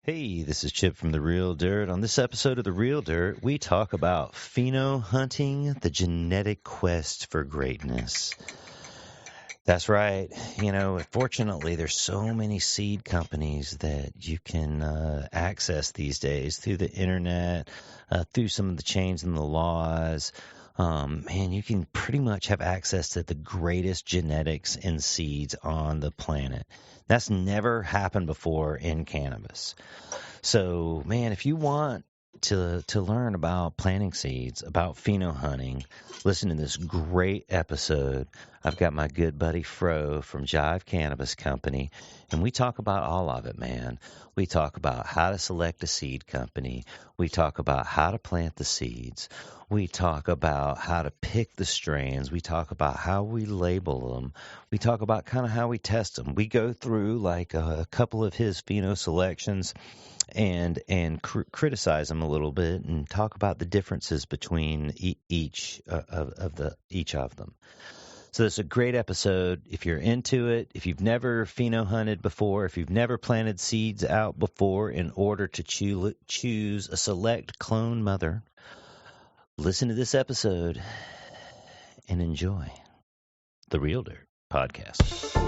Hey, this is Chip from The Real Dirt. On this episode of The Real Dirt, we talk about pheno hunting, the genetic quest for greatness. That's right. Fortunately, there's so many seed companies that you can access these days through the internet, through some of the change in the laws. You can pretty much have access to the greatest genetics and seeds on the planet. That's never happened before in cannabis. So, man, if you want to learn about planting seeds, about pheno hunting, listen to this great episode. I've got my good buddy Fraux from Jive Cannabis Company, and we talk about all of it, man. We talk about how to select a seed company. We talk about how to plant the seeds. We talk about how to pick the strains. We talk about how we label them. We talk about kind of how we test them. We go through like a couple of his pheno selections and criticize them a little bit and talk about the differences between each of them. So this is a great episode. If you're into it, if you've never pheno hunted before, if you've never planted seeds out before in order to choose a select clone mother, listen to this episode and enjoy the Real Dirt podcast.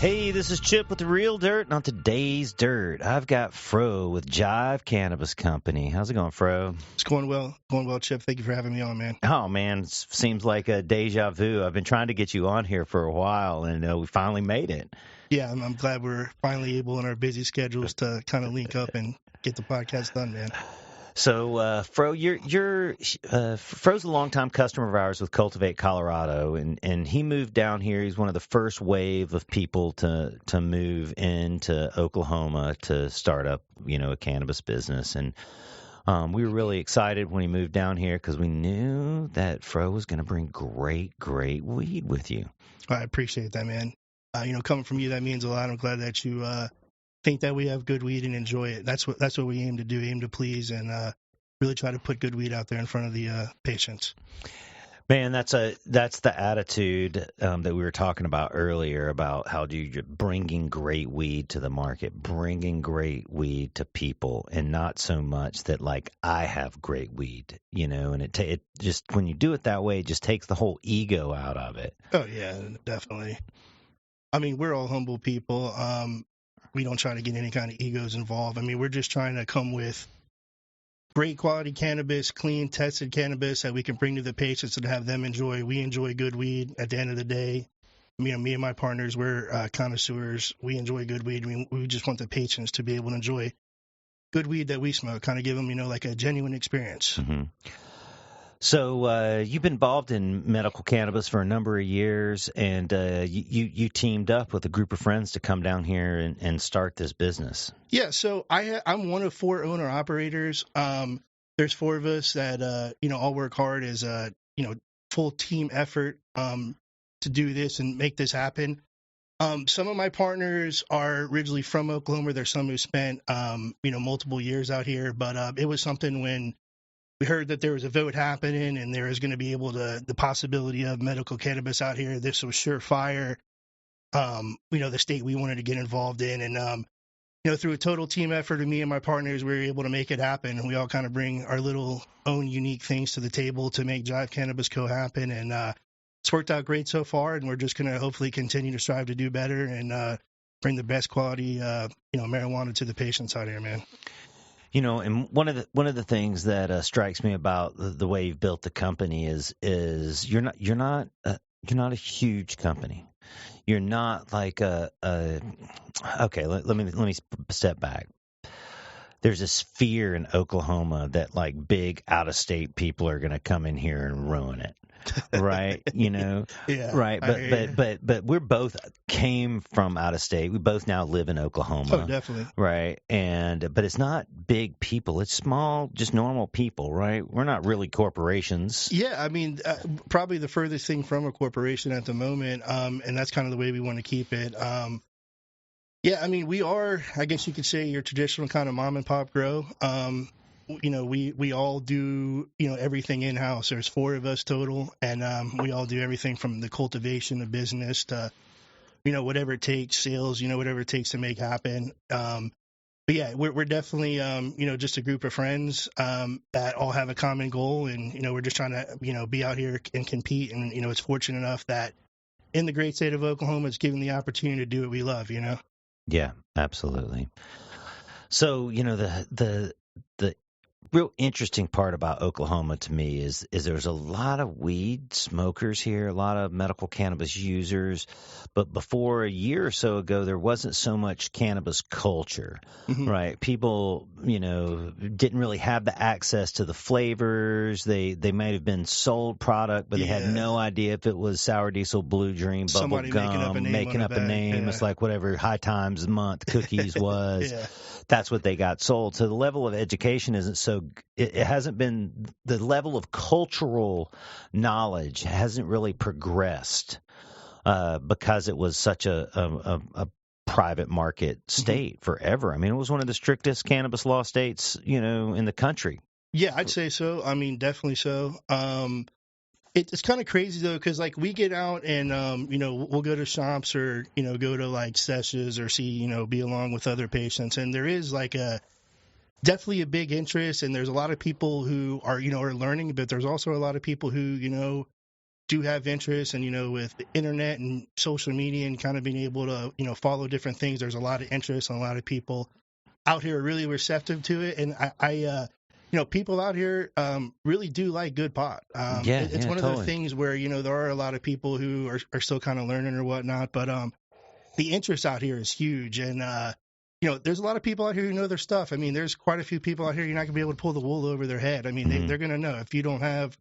Hey, this is Chip with The Real Dirt, and on today's Dirt, I've got Fraux with Jive Cannabis Company. How's it going, Fraux? It's going well, Chip. Thank you for having me on, man. Oh, man, it seems like a deja vu. I've been trying to get you on here for a while, and we finally made it. Yeah, I'm glad we're finally able in our busy schedules to kind of link up and get the podcast done, man. So, Fraux, Fro's a longtime customer of ours with Cultivate Colorado, and he moved down here. He's one of the first wave of people to move into Oklahoma to start up, a cannabis business. And we were really excited when he moved down here because we knew that Fro was going to bring great weed with you. I appreciate that, man. Coming from you, that means a lot. I'm glad that you think that we have good weed and enjoy it. That's what we aim to do, aim to please, and really try to put good weed out there in front of the patients. Man, that's the attitude that we were talking about earlier about how you're bringing great weed to the market, bringing great weed to people, and not so much that like I have great weed, and it just when you do it that way, it just takes the whole ego out of it. Oh yeah, definitely. I mean, we're all humble people. We don't try to get any kind of egos involved. I mean, we're just trying to come with great quality cannabis, clean, tested cannabis that we can bring to the patients and have them enjoy. We enjoy good weed at the end of the day. Me and my partners, we're connoisseurs. We enjoy good weed. We just want the patients to be able to enjoy good weed that we smoke, kind of give them, like a genuine experience. Mm-hmm. So you've been involved in medical cannabis for a number of years, and you teamed up with a group of friends to come down here and start this business. Yeah, so I'm one of 4 owner-operators. There's 4 of us that, all work hard as a, full team effort to do this and make this happen. Some of my partners are originally from Oklahoma. There's some who spent, multiple years out here, but it was something when we heard that there was a vote happening and there was going to be the possibility of medical cannabis out here. This was surefire, the state we wanted to get involved in. And, through a total team effort of me and my partners, we were able to make it happen. And we all kind of bring our little own unique things to the table to make Jive Cannabis Co. happen. And it's worked out great so far. And we're just going to hopefully continue to strive to do better and bring the best quality, marijuana to the patients out here, man. And one of the things that strikes me about the way you've built the company is you're not a huge company. You're not like okay. Let me step back. There's this fear in Oklahoma that like big out of state people are going to come in here and ruin it. Right, Yeah, right, but we're both came from out of state. We both now live in Oklahoma. Oh, definitely. Right, but it's not big people. It's small, just normal people. Right, we're not really corporations. Yeah, I mean, probably the furthest thing from a corporation at the moment, and that's kind of the way we want to keep it. Yeah, I mean, we are, I guess you could say, your traditional kind of mom and pop grow. we all do, everything in house. There's 4 of us total, and we all do everything from the cultivation, the business to, whatever it takes, sales, whatever it takes to make happen. But yeah, we're definitely, just a group of friends that all have a common goal, and we're just trying to, be out here and compete. And it's fortunate enough that in the great state of Oklahoma, it's given the opportunity to do what we love. Yeah, absolutely. So, the real interesting part about Oklahoma to me is there's a lot of weed smokers here, a lot of medical cannabis users, but before a year or so ago, there wasn't so much cannabis culture, Mm-hmm. right? People, didn't really have the access to the flavors. They might have been sold product, but they had no idea if it was sour diesel, blue dream, bubble Somebody gum, making up a name. Yeah. It's like whatever High Times a month cookies was. Yeah. That's what they got sold. So the level of education isn't so. It hasn't been, the level of cultural knowledge hasn't really progressed because it was such a private market state forever. I mean, it was one of the strictest cannabis law states, in the country. Yeah, I'd say so. I mean, definitely so. It's kind of crazy though, because like we get out and we'll go to shops or go to like sessions or see be along with other patients, and there is like definitely a big interest, and there's a lot of people who are are learning, but there's also a lot of people who do have interest, and with the internet and social media and kind of being able to follow different things, there's a lot of interest, and a lot of people out here are really receptive to it, and I people out here really do like good pot. It's one of totally. those things where there are a lot of people who are still kind of learning or whatnot, but the interest out here is huge, and there's a lot of people out here who know their stuff. I mean, there's quite a few people out here you're not gonna be able to pull the wool over their head. I mean, they're gonna know if you don't have.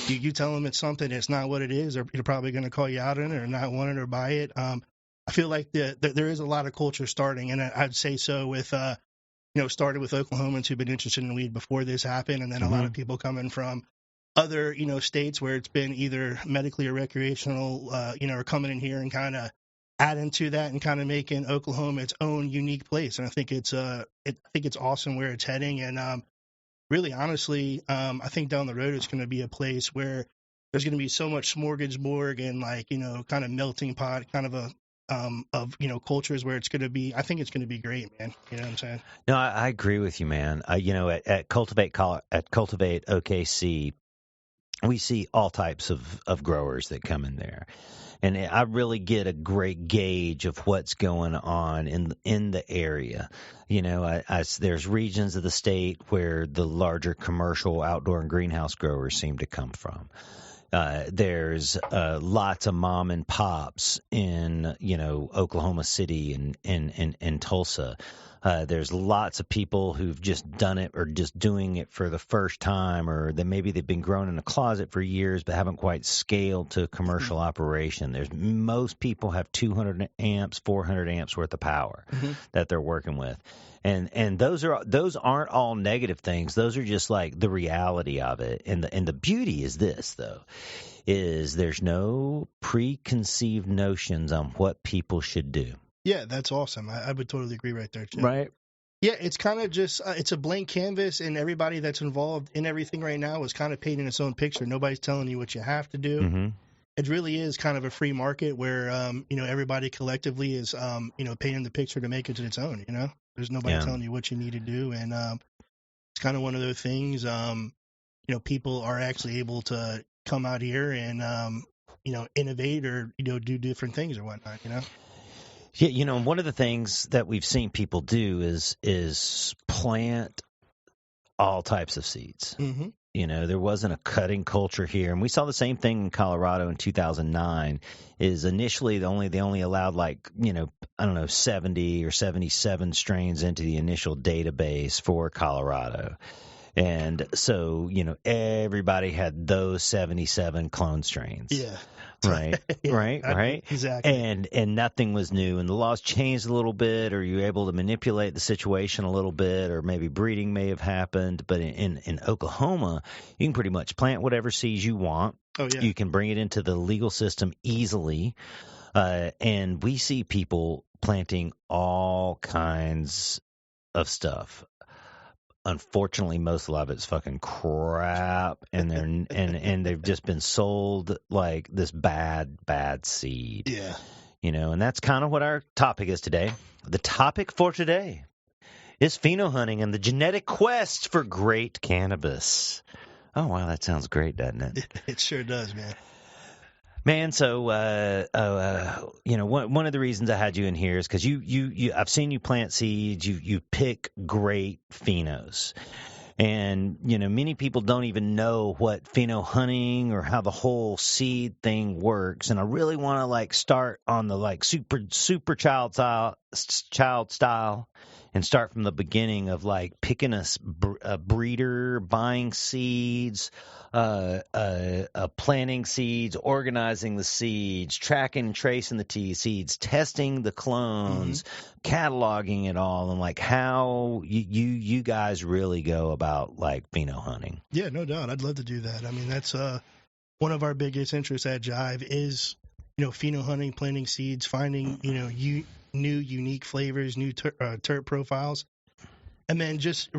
You tell them it's something, it's not what it is, or they're probably going to call you out on it or not want it or buy it. I feel like there is a lot of culture starting, and I'd say so with started with Oklahomans who've been interested in weed before this happened, and then a lot of people coming from other states where it's been either medically or recreational, are coming in here and kind of adding to that and kind of making Oklahoma its own unique place. And I think it's awesome where it's heading, and really, honestly, I think down the road it's going to be a place where there's going to be so much smorgasbord and like kind of melting pot, kind of a of cultures where it's going to be. I think it's going to be great, man. You know what I'm saying? No, I agree with you, man. At Cultivate OKC, we see all types of growers that come in there. And I really get a great gauge of what's going on in the area. There's regions of the state where the larger commercial outdoor and greenhouse growers seem to come from. There's lots of mom and pops in Oklahoma City and Tulsa. There's lots of people who've just done it or just doing it for the first time, or that maybe they've been growing in a closet for years but haven't quite scaled to commercial operation. Most people have 200 amps, 400 amps worth of power that they're working with. And those aren't all negative things. Those are just like the reality of it. And the beauty is this, though, is there's no preconceived notions on what people should do. Yeah, that's awesome. I would totally agree right there, Chip. Right. Yeah, it's kind of just it's a blank canvas, and everybody that's involved in everything right now is kind of painting its own picture. Nobody's telling you what you have to do. Mm-hmm. It really is kind of a free market where everybody collectively is painting the picture to make it its own. There's nobody telling you what you need to do, and it's kind of one of those things. People are actually able to come out here and innovate or do different things or whatnot. Yeah, one of the things that we've seen people do is plant all types of seeds. Mm-hmm. There wasn't a cutting culture here, and we saw the same thing in Colorado in 2009. Is initially they only allowed 70 or 77 strains into the initial database for Colorado. And so, everybody had those 77 clone strains. Yeah. Right. Yeah, right. Exactly. And nothing was new, and the laws changed a little bit, or you were able to manipulate the situation a little bit, or maybe breeding may have happened. But in Oklahoma, you can pretty much plant whatever seeds you want. Oh, yeah. You can bring it into the legal system easily. And we see people planting all kinds of stuff. unfortunately, most of it's fucking crap, and they've just been sold like this bad seed. Yeah. And that's kind of what our topic is today. The topic for today is pheno hunting and the genetic quest for great cannabis. Oh, wow, that sounds great, doesn't it? It sure does, man. Man, so one of the reasons I had you in here is because you I've seen you plant seeds, you pick great phenos, and many people don't even know what pheno hunting or how the whole seed thing works, and I really want to like start on the like super child style. And start from the beginning of like picking a breeder, buying seeds, planting seeds, organizing the seeds, tracking and tracing the seeds, testing the clones, cataloging it all, and like how you guys really go about like pheno hunting. Yeah, no doubt. I'd love to do that. I mean, that's one of our biggest interests at Jive is pheno hunting, planting seeds, finding new unique flavors, new terp profiles, and then getting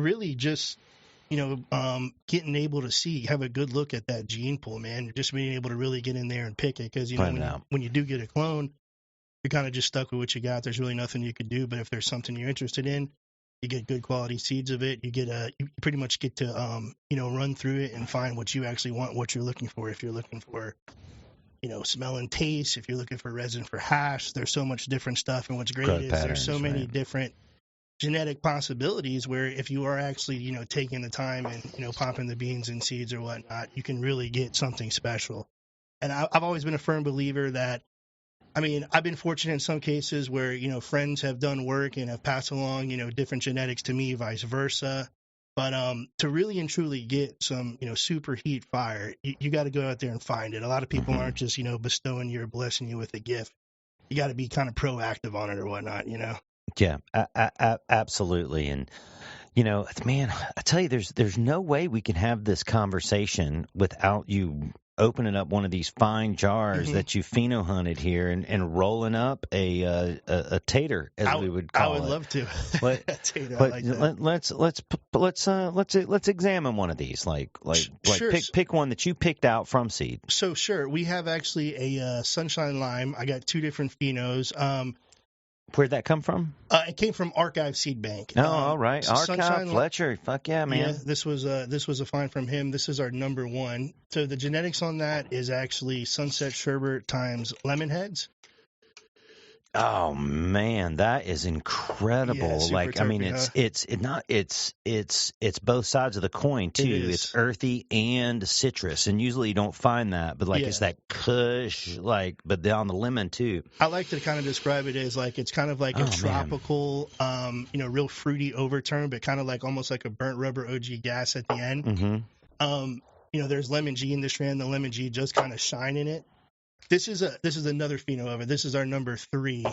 able to have a good look at that gene pool, man. Just being able to really get in there and pick it, because when you do get a clone, you're kind of just stuck with what you got. There's really nothing you could do. But if there's something you're interested in, you get good quality seeds of it. You pretty much get to run through it and find what you actually want, what you're looking for. If you're looking for smell and taste, if you're looking for resin for hash, there's so much different stuff. And what's great is there's so many different genetic possibilities where if you are actually, taking the time and, popping the beans and seeds or whatnot, you can really get something special. And I've always been a firm believer that, I've been fortunate in some cases where, friends have done work and have passed along, different genetics to me, vice versa. But to really and truly get some, super heat fire, you got to go out there and find it. A lot of people aren't just, blessing you with a gift. You got to be kind of proactive on it or whatnot, Yeah, absolutely. And, man, I tell you, there's no way we can have this conversation without you opening up one of these fine jars that you pheno hunted here and rolling up a tater, as we would call it. I would love to. Tater, but like that. Let's examine one of these. Sure. Pick one that you picked out from seed. So sure, we have actually a sunshine lime. I got two different phenos. Where'd that come from? It came from Archive Seed Bank. Oh, all right. Archive Fletcher. Fuck yeah, man. Yeah, this was a find from him. This is our number one. So the genetics on that is actually Sunset Sherbet times Lemon Heads. Oh man, that is incredible. Yeah, it's both sides of the coin too. It's earthy and citrus, and usually you don't find that, but it's that kush, but on the lemon too. I like to kind of describe it as it's kind of like a tropical, real fruity overturn, but kind of like almost like a burnt rubber OG gas at the end. There's lemon G in the strand. The lemon G just kind of shine in it. This is another pheno of it. This is our number 3.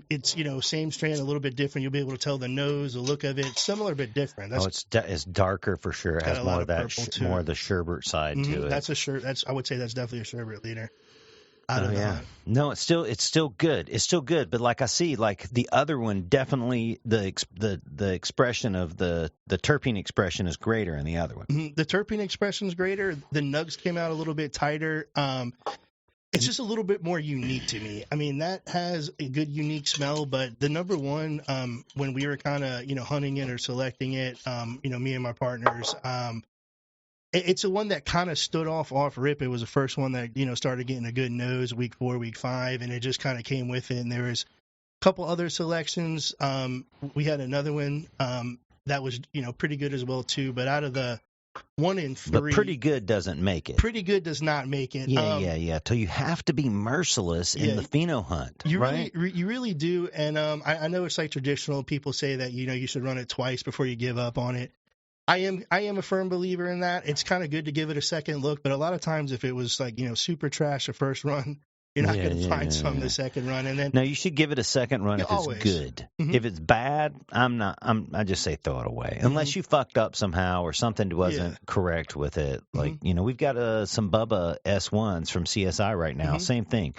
It's same strand, a little bit different. You'll be able to tell the nose, the look of it, similar but different. It's darker for sure. It has more of that, more of the sherbet side to it. I would say that's definitely a sherbet leader. No, it's still good. It's still good, but like I see, like the other one, definitely the expression of the terpene expression is greater in the other one. The terpene expression is greater. The nugs came out a little bit tighter. It's just a little bit more unique to me. That has a good unique smell, but the number one, when we were kind of, hunting it or selecting it, me and my partners, it's the one that kind of stood off rip. It was the first one that, started getting a good nose week 4, week 5, and it just kind of came with it. And there was a couple other selections. We had another one that was, pretty good as well too, but out of the 1 in 3. But pretty good doesn't make it. Pretty good does not make it. Yeah. So you have to be merciless in the pheno hunt, right? You really do. And I know it's like traditional. People say that you should run it twice before you give up on it. I am a firm believer in that. It's kind of good to give it a second look, but a lot of times if it was super trash the first run, you're not going to find some the second run. And then no, you should give it a second run if always. It's good. If it's bad, I just say throw it away. Unless you fucked up somehow or something wasn't correct with it. Like, we've got some Bubba S1s from CSI right now. Same thing.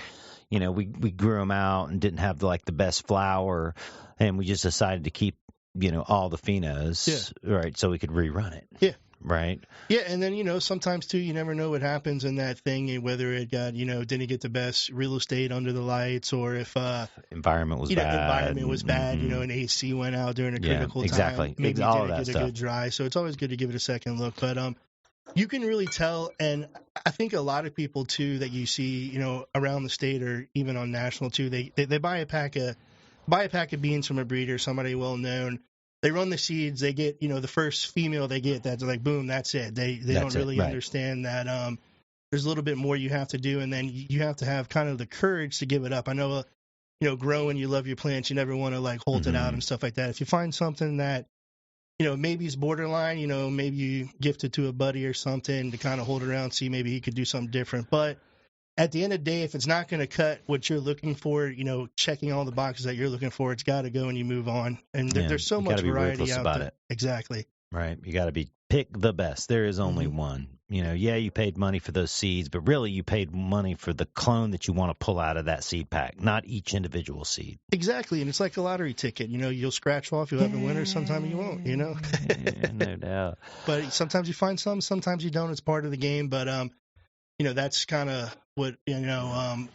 We grew them out and didn't have the best flower, and we just decided to keep all the phenos, right? So we could rerun it. Yeah. Right. Yeah, and then sometimes too, you never know what happens in that thing, and whether it got didn't get the best real estate under the lights, or if environment was bad. Environment was bad. An AC went out during a critical time. Maybe all didn't get a good dry. So it's always good to give it a second look. But you can really tell, and I think a lot of people too that you see around the state or even on national too, they buy a pack of beans from a breeder, somebody well known. They run the seeds. They get, the first female they get. That's like, boom, that's it. They don't really understand that there's a little bit more you have to do, and then you have to have kind of the courage to give it up. I know, growing, you love your plants. You never want to like hold it out and stuff like that. If you find something that, maybe it's borderline, maybe you gift it to a buddy or something to kind of hold it around, see maybe he could do something different. But at the end of the day, if it's not going to cut what you're looking for, checking all the boxes that you're looking for, it's got to go and you move on. And there's so much variety out there. Exactly. Right. You got to pick the best. There is only one. You paid money for those seeds, but really you paid money for the clone that you want to pull out of that seed pack, not each individual seed. Exactly. And it's like a lottery ticket. You'll scratch off, you'll have a winner, sometimes you won't, Yeah, no doubt. But sometimes you find some, sometimes you don't. It's part of the game. But, that's kind of what,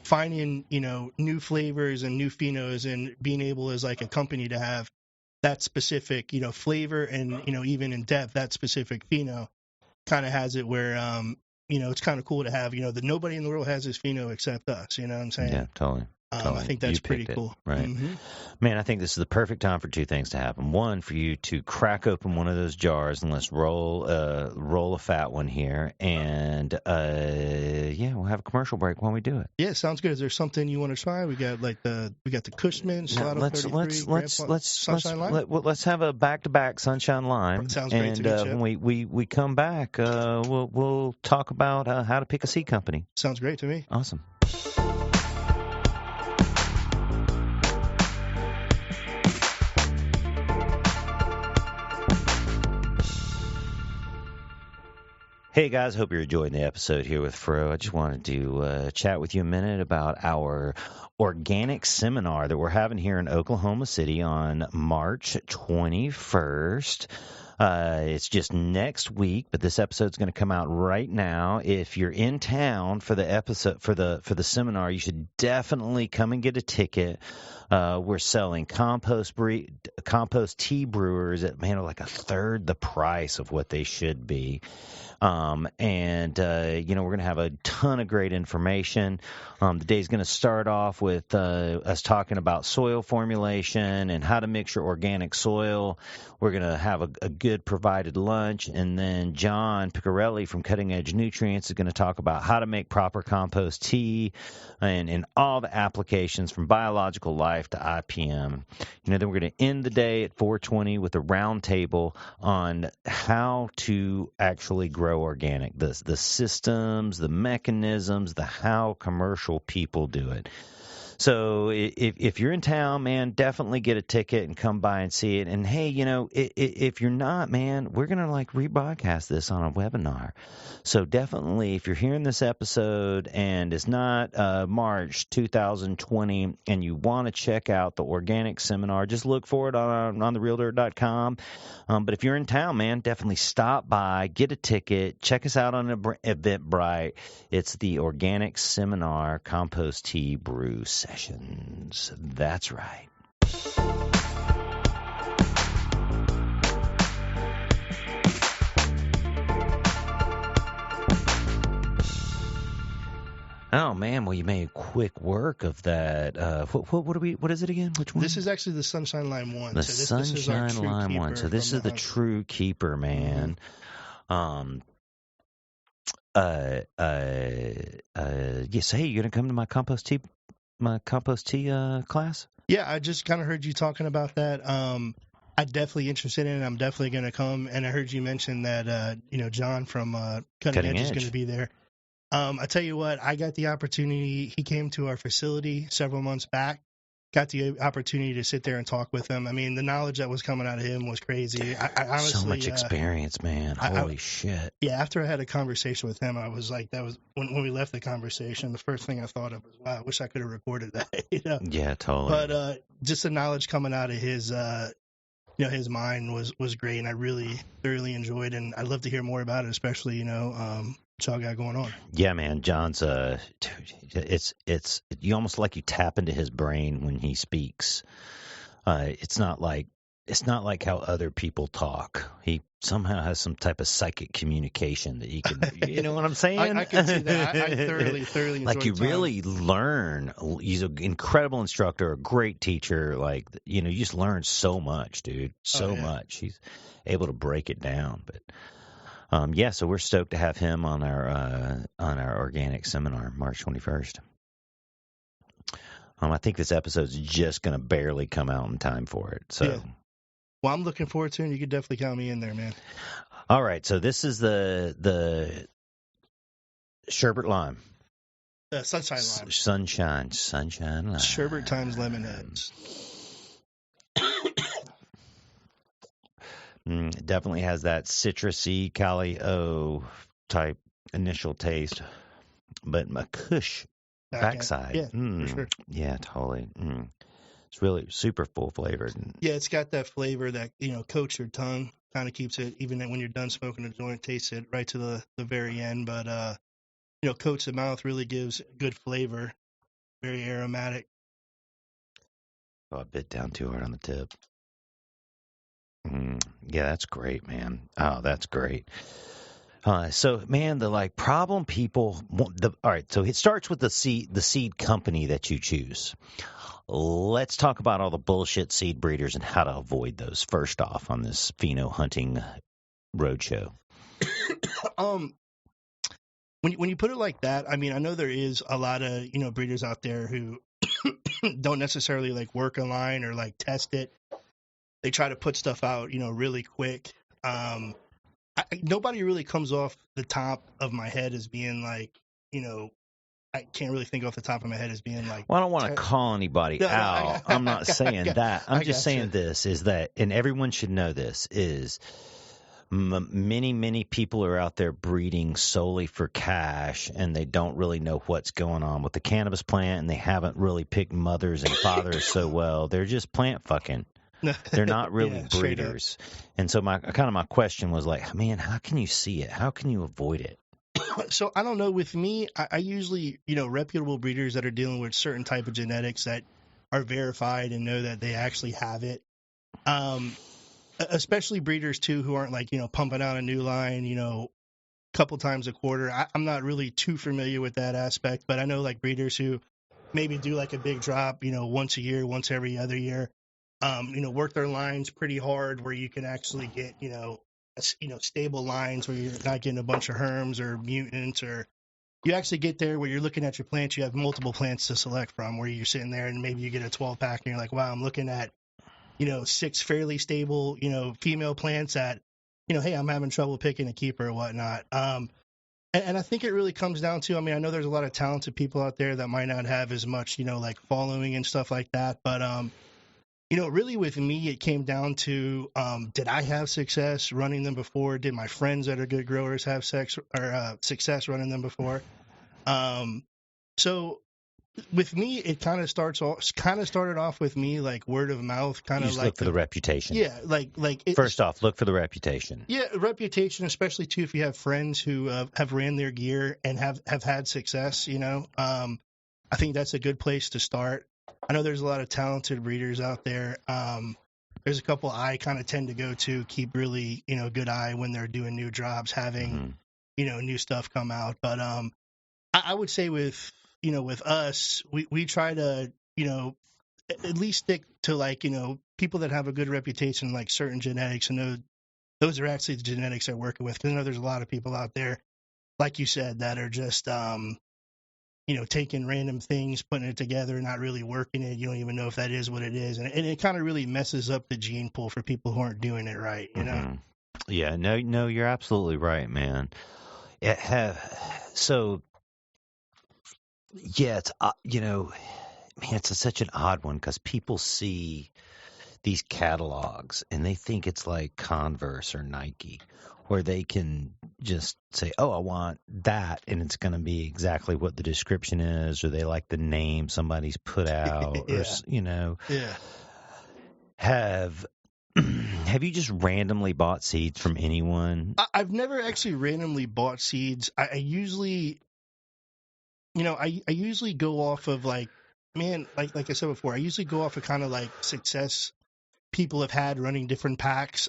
finding, new flavors and new phenos and being able as like a company to have that specific, flavor and, even in depth, that specific pheno kind of has it where, it's kind of cool to have, that nobody in the world has this pheno except us. You know what I'm saying? Yeah, totally. I think that's pretty cool. Right. Man, I think this is the perfect time for two things to happen. One, for you to crack open one of those jars and let's roll a fat one here. And, we'll have a commercial break while we do it. Yeah, sounds good. Is there something you want to try? We got the Cushman, Sunshine Lime. Let's have a back-to-back Sunshine Lime. Sounds great to me, Chip. When we come back, we'll talk about how to pick a seed company. Sounds great to me. Awesome. Hey guys, hope you're enjoying the episode here with Fraux. I just wanted to chat with you a minute about our organic seminar that we're having here in Oklahoma City on March 21st. It's just next week, but this episode's going to come out right now. If you're in town for the episode for the seminar, you should definitely come and get a ticket. We're selling compost tea brewers at like a third the price of what they should be. We're going to have a ton of great information. The day's going to start off with us talking about soil formulation and how to mix your organic soil. We're going to have a good provided lunch, and then John Piccarelli from Cutting Edge Nutrients is going to talk about how to make proper compost tea and all the applications from biological life to IPM. Then we're going to end the day at 4:20 with a round table on how to actually grow organic, the systems, the mechanisms, the how commercial people do it. So if you're in town, man, definitely get a ticket and come by and see it. And hey, if you're not, man, we're going to rebroadcast this on a webinar. So definitely, if you're hearing this episode and it's not March 2020 and you want to check out the organic seminar, just look for it on therealdirt.com. But if you're in town, man, definitely stop by, get a ticket, check us out on Eventbrite. It's the Organic Seminar Compost Tea Brew Sessions. That's right. Oh man, well you made quick work of that. What is it again? Which one? This is actually the Sunshine Lime one. The Sunshine Lime one. So this is the true keeper, man. Yes. Hey, you gonna come to my compost tea class? Yeah, I just kind of heard you talking about that. I'm definitely interested in it. I'm definitely gonna come. And I heard you mention that John from Cutting Edge is gonna be there. I tell you what, I got the opportunity. He came to our facility several months back. Got the opportunity to sit there and talk with him. I mean, the knowledge that was coming out of him was crazy. I honestly, so much experience, man. Holy shit. Yeah, after I had a conversation with him, I was like, that was when we left the conversation, the first thing I thought of was, wow, I wish I could have recorded that. Yeah, totally. But just the knowledge coming out of his his mind was great, and I really thoroughly enjoyed, and I'd love to hear more about it, especially what y'all got going on. Yeah, man, John's it's you almost like you tap into his brain when he speaks. It's not like how other people talk. He somehow has some type of psychic communication that he can, you know what I'm saying? I can see that. I thoroughly enjoyed like you the time. really learn. He's an incredible instructor, a great teacher. Like, you just learn so much, dude. So much. He's able to break it down. But so we're stoked to have him on our organic seminar, March 21st. I think this episode's just going to barely come out in time for it. So, well, I'm looking forward to it. You could definitely count me in there, man. All right, so this is the sherbet lime, sunshine lime, lime, sherbet times lemonheads. Definitely has that citrusy Cali O type initial taste, but a kush backside. Yeah, for sure. Yeah, totally. It's really super full flavored. Yeah, it's got that flavor that coats your tongue, kind of keeps it even when you're done smoking a joint, tastes it right to the very end. But coats the mouth, really gives good flavor, very aromatic. Oh, a bit down too hard on the tip. Yeah, that's great, man. Oh, that's great. So, man, the problem people. All right, so it starts with the seed company that you choose. Let's talk about all the bullshit seed breeders and how to avoid those. First off, on this pheno hunting roadshow. When you put it like that, I mean, I know there is a lot of breeders out there who don't necessarily work online or test it. They try to put stuff out, really quick. Nobody really comes off the top of my head as being I can't really think off the top of my head as being Well, I don't want to call anybody out. I'm not saying that. I'm just saying this is that, and everyone should know this, is many people are out there breeding solely for cash, and they don't really know what's going on with the cannabis plant, and they haven't really picked mothers and fathers so well. They're just plant fucking. They're not really breeders. And so my question was man, how can you see it? How can you avoid it? So I don't know. With me, I usually, reputable breeders that are dealing with certain type of genetics that are verified and know that they actually have it. Especially breeders too, who aren't pumping out a new line, couple times a quarter. I'm not really too familiar with that aspect, but I know breeders who maybe do a big drop, once a year, once every other year. Work their lines pretty hard where you can actually get, stable lines where you're not getting a bunch of herms or mutants, or you actually get there where you're looking at your plants. You have multiple plants to select from, where you're sitting there and maybe you get a 12-pack and you're like, wow, I'm looking at, 6 fairly stable, female plants that, hey, I'm having trouble picking a keeper or whatnot. And I think it really comes down to, I mean, I know there's a lot of talented people out there that might not have as much, following and stuff like that. But, really with me, it came down to, did I have success running them before? Did my friends that are good growers have success running them before? So with me, it kind of started off with me word of mouth, kind of look for the reputation. Yeah, first off, look for the reputation. Yeah, reputation, especially too if you have friends who have ran their gear and have had success. I think that's a good place to start. I know there's a lot of talented breeders out there. There's a couple I kind of tend to go to, keep really, good eye when they're doing new drops, having, new stuff come out. But I would say with us, we try to, at least stick to people that have a good reputation, certain genetics, and those are actually the genetics they're working with. Because I know there's a lot of people out there, like you said, that are just, taking random things, putting it together, not really working it. You don't even know if that is what it is. And it kind of really messes up the gene pool for people who aren't doing it right, Yeah, no, you're absolutely right, man. So, yeah, it's, man, it's such an odd one because people see these catalogs and they think it's like Converse or Nike, where they can just say, oh, I want that, and it's going to be exactly what the description is, or they like the name somebody's put out, Yeah. or, Yeah. have have you just randomly bought seeds from anyone? I've never actually randomly bought seeds. I usually, I usually go off of like I said before, I usually go off of kind of like success people have had running different packs,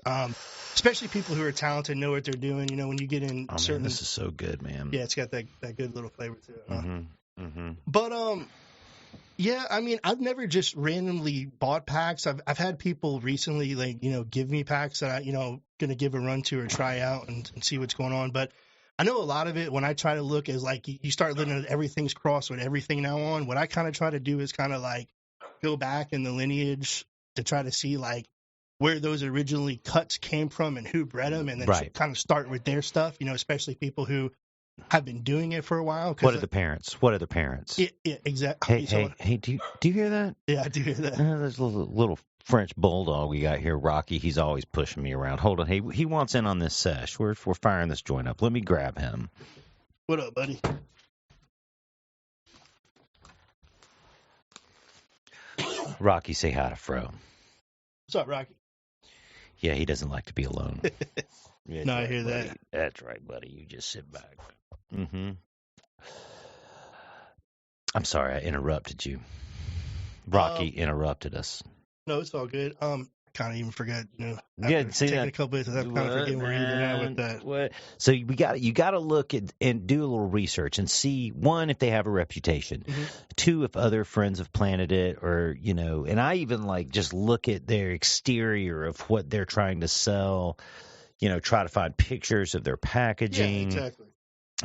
especially people who are talented, know what they're doing. When you get in certain, man, this is so good, man. Yeah, it's got that good little flavor to it. Mm-hmm. But yeah, I mean, I've never just randomly bought packs. I've had people recently give me packs that I gonna give a run to or try out and see what's going on. But I know a lot of it when I try to look is like you start looking at everything's crossed with everything now on. What I kind of try to do is kind of like go back in the lineage to try to see like where those originally cuts came from and who bred them, and then kind of start with their stuff. Especially people who have been doing it for a while. What are the parents? Yeah, exactly. Hey, do you hear that? Yeah, I do hear that. There's a little French bulldog we got here, Rocky. He's always pushing me around. Hold on, he wants in on this sesh. We're firing this joint up. Let me grab him. What up, buddy? Rocky, say hi to Fraux. What's up, Rocky? Yeah, he doesn't like to be alone. No, I hear buddy. that. That's right, buddy. You just sit back. Mm-hmm. I'm sorry I interrupted you. Rocky interrupted us. No, it's all good. Kind of even forgot. Yeah, see taking that? a couple of days, I'm kind of forgetting where you're even at with that. What? So you got to look at and do a little research and see, one, if they have a reputation, two, if other friends have planted it, or and I even just look at their exterior of what they're trying to sell. Try to find pictures of their packaging. Yeah, exactly.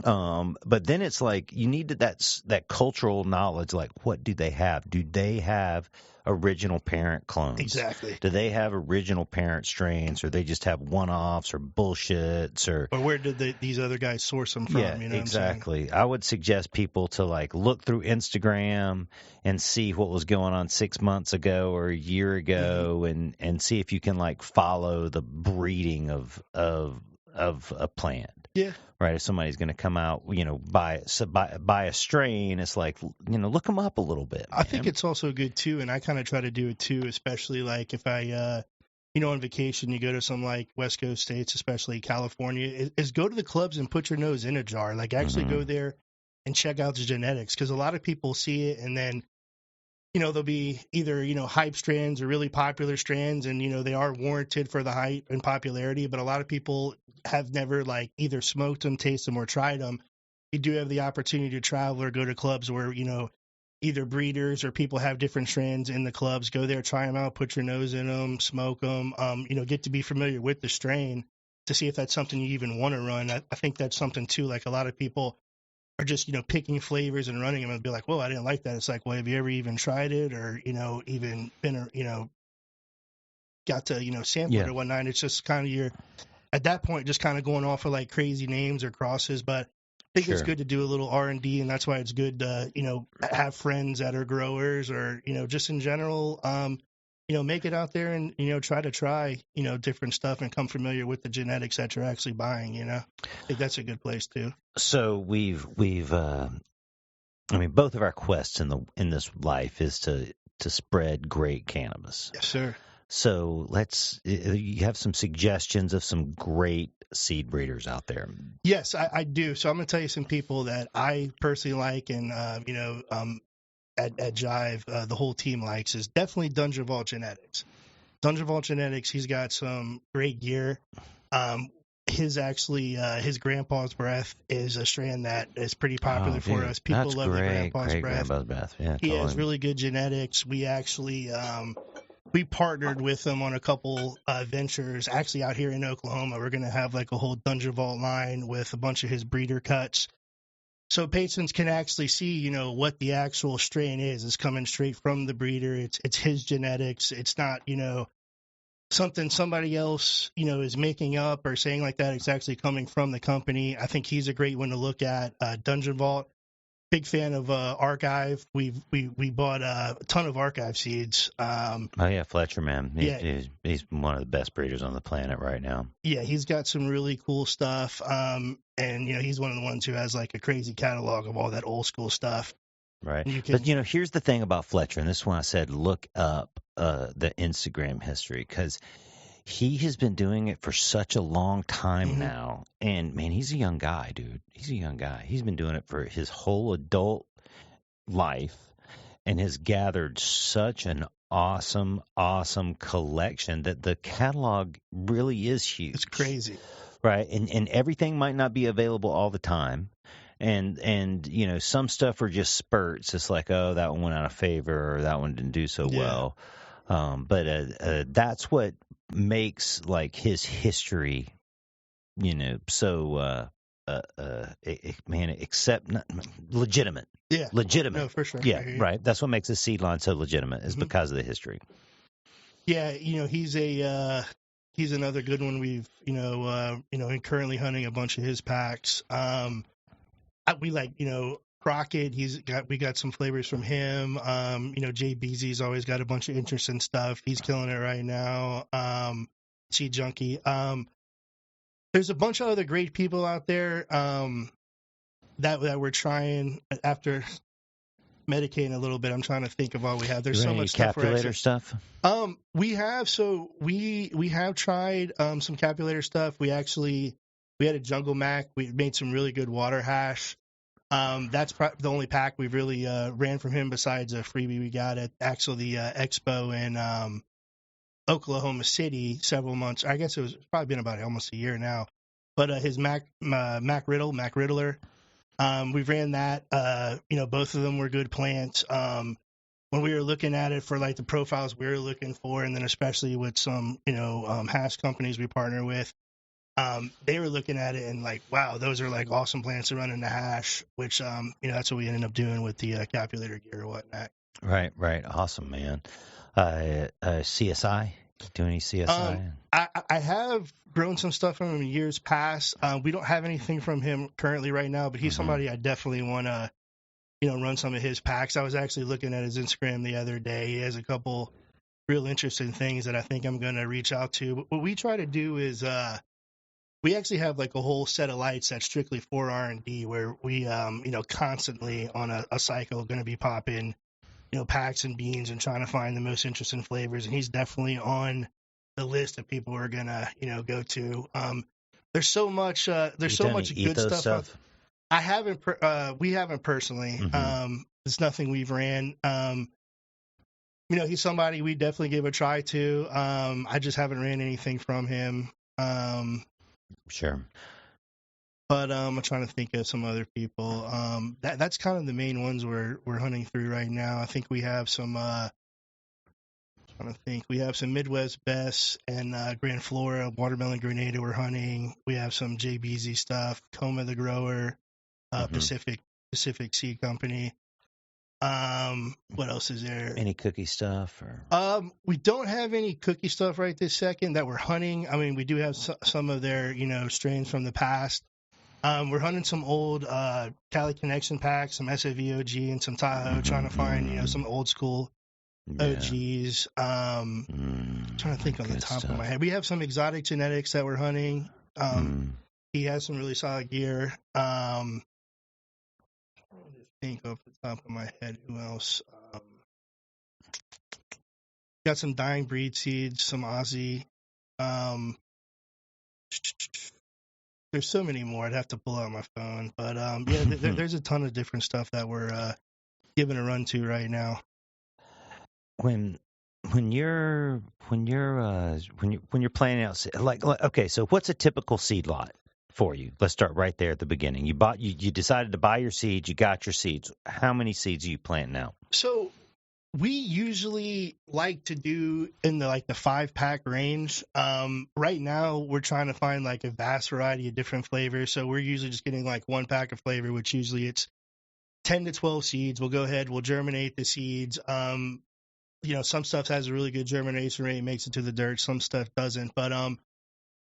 But then it's like you need that cultural knowledge. Like, what do they have? Do they have original parent clones? Exactly. Do they have original parent strains, or they just have one-offs or bullshits, or where did these other guys source them from? Yeah, exactly. I would suggest people to look through Instagram and see what was going on 6 months ago or a year ago, and see if you can follow the breeding of a plant. Yeah. Right. If somebody's going to come out, buy a strain, it's look them up a little bit. I think it's also good too, and I kind of try to do it too, especially if I, on vacation, you go to some West Coast states, especially California, is go to the clubs and put your nose in a jar. Actually go there and check out the genetics, because a lot of people see it and then, they'll be either, hype strands or really popular strands, and, they are warranted for the hype and popularity, but a lot of people have never either smoked them, tasted them, or tried them. You do have the opportunity to travel or go to clubs where, either breeders or people have different strands in the clubs. Go there, try them out, put your nose in them, smoke them, get to be familiar with the strain to see if that's something you even want to run. I think that's something too. A lot of people are just, picking flavors and running them and be like, well, I didn't like that. It's well, have you ever even tried it, or, even been, got to, sample it or whatnot? It's just kind of at that point, just kind of going off of crazy names or crosses. But I think it's good to do a little R&D, and that's why it's good to, have friends that are growers, or, just in general, make it out there and, try, different stuff and come familiar with the genetics that you're actually buying, I think that's a good place too. So we've both of our quests in this life is to spread great cannabis. Yes, sir. So you have some suggestions of some great seed breeders out there. Yes, I do. So I'm going to tell you some people that I personally like, and, at Jive, the whole team likes, is definitely Dungeon Vault Genetics. Dungeon Vault Genetics, he's got some great gear. His Grandpa's Breath is a strand that is pretty popular for us. People love the Grandpa's Breath. Yeah, he has really good genetics. We actually we partnered with him on a couple ventures actually out here in Oklahoma. We're going to have a whole Dungeon Vault line with a bunch of his breeder cuts, so patrons can actually see, what the actual strain is. It's coming straight from the breeder. It's his genetics. It's not, something somebody else, is making up or saying like that. It's actually coming from the company. I think he's a great one to look at. Dungeon Vault. Big fan of Archive. We bought a ton of Archive seeds. Fletcher, man. He's one of the best breeders on the planet right now. Yeah, he's got some really cool stuff. And he's one of the ones who has a crazy catalog of all that old school stuff. Right. But here's the thing about Fletcher, and this is when I said look up the Instagram history, because he has been doing it for such a long time Mm-hmm. now. And man, he's a young guy, dude. He's a young guy. He's been doing it for his whole adult life and has gathered such an awesome collection that the catalog really is huge. It's crazy. Right. And everything might not be available all the time. And you know, some stuff are just spurts. It's like, oh, that one went out of favor or that one didn't do so well. But that's what makes like his history, you know, so legitimate. Yeah. Legitimate. No, for sure. Yeah, right. That's what makes the seed line so legitimate is because of the history. Yeah, you know, he's another good one. We've, currently hunting a bunch of his packs. We like, Crockett. We got some flavors from him. Jay Beezy's always got a bunch of interesting stuff. He's killing it right now. Seed Junkie. There's a bunch of other great people out there that we're trying after medicating a little bit. I'm trying to think of all we have. There's so much stuff. Capulator stuff. We have tried some capulator stuff. We had a Jungle Mac. We made some really good water hash. That's the only pack we've really ran from him besides a freebie we got at the expo in Oklahoma City several months. I guess it's probably been about almost a year now. But his Mac Riddler. We ran that. Both of them were good plants. When we were looking at it for like the profiles we were looking for, and then especially with some, hash companies we partner with, they were looking at it and like, wow, those are like awesome plants to run in the hash, which, that's what we ended up doing with the capulator gear or whatnot. Right. Awesome, man. CSI? Do any CSI? I have grown some stuff from him in years past. We don't have anything from him currently right now, but he's somebody I definitely want to, run some of his packs. I was actually looking at his Instagram the other day. He has a couple real interesting things that I think I'm going to reach out to. But what we try to do is we actually have like a whole set of lights that's strictly for R&D where we, constantly on a cycle going to be popping, packs and beans and trying to find the most interesting flavors. And he's definitely on the list that people are going to, go to. There's so much good stuff. I haven't, we haven't personally. It's nothing we've ran. He's somebody we definitely give a try to. I just haven't ran anything from him. Sure. But I'm trying to think of some other people. That's kind of the main ones we're hunting through right now. I think we have some. We have some Midwest Best and Grand Flora Watermelon Grenada we're hunting. We have some JBZ stuff, Coma the Grower, Pacific Seed Company. What else is there? Any cookie stuff? Or? We don't have any cookie stuff right this second that we're hunting. I mean, we do have some of their, strains from the past. We're hunting some old Cali Connection packs, some SAVOG and some Tahoe, trying to find, some old school OGs. Trying to think on the top of my head. We have some exotic genetics that we're hunting. He has some really solid gear. Trying to think off the top of my head who else. Got some Dying Breed seeds, some Aussie. There's so many more. I'd have to pull out my phone, but there's a ton of different stuff that we're giving a run to right now. When you're planning out, like okay, so what's a typical seed lot for you? Let's start right there at the beginning. You decided to buy your seeds. You got your seeds. How many seeds are you planting now? So we usually like to do in the 5-pack range. Right now we're trying to find like a vast variety of different flavors. So we're usually just getting like 1 pack of flavor, which usually it's 10 to 12 seeds. We'll go ahead, we'll germinate the seeds. Some stuff has a really good germination rate, makes it to the dirt. Some stuff doesn't, but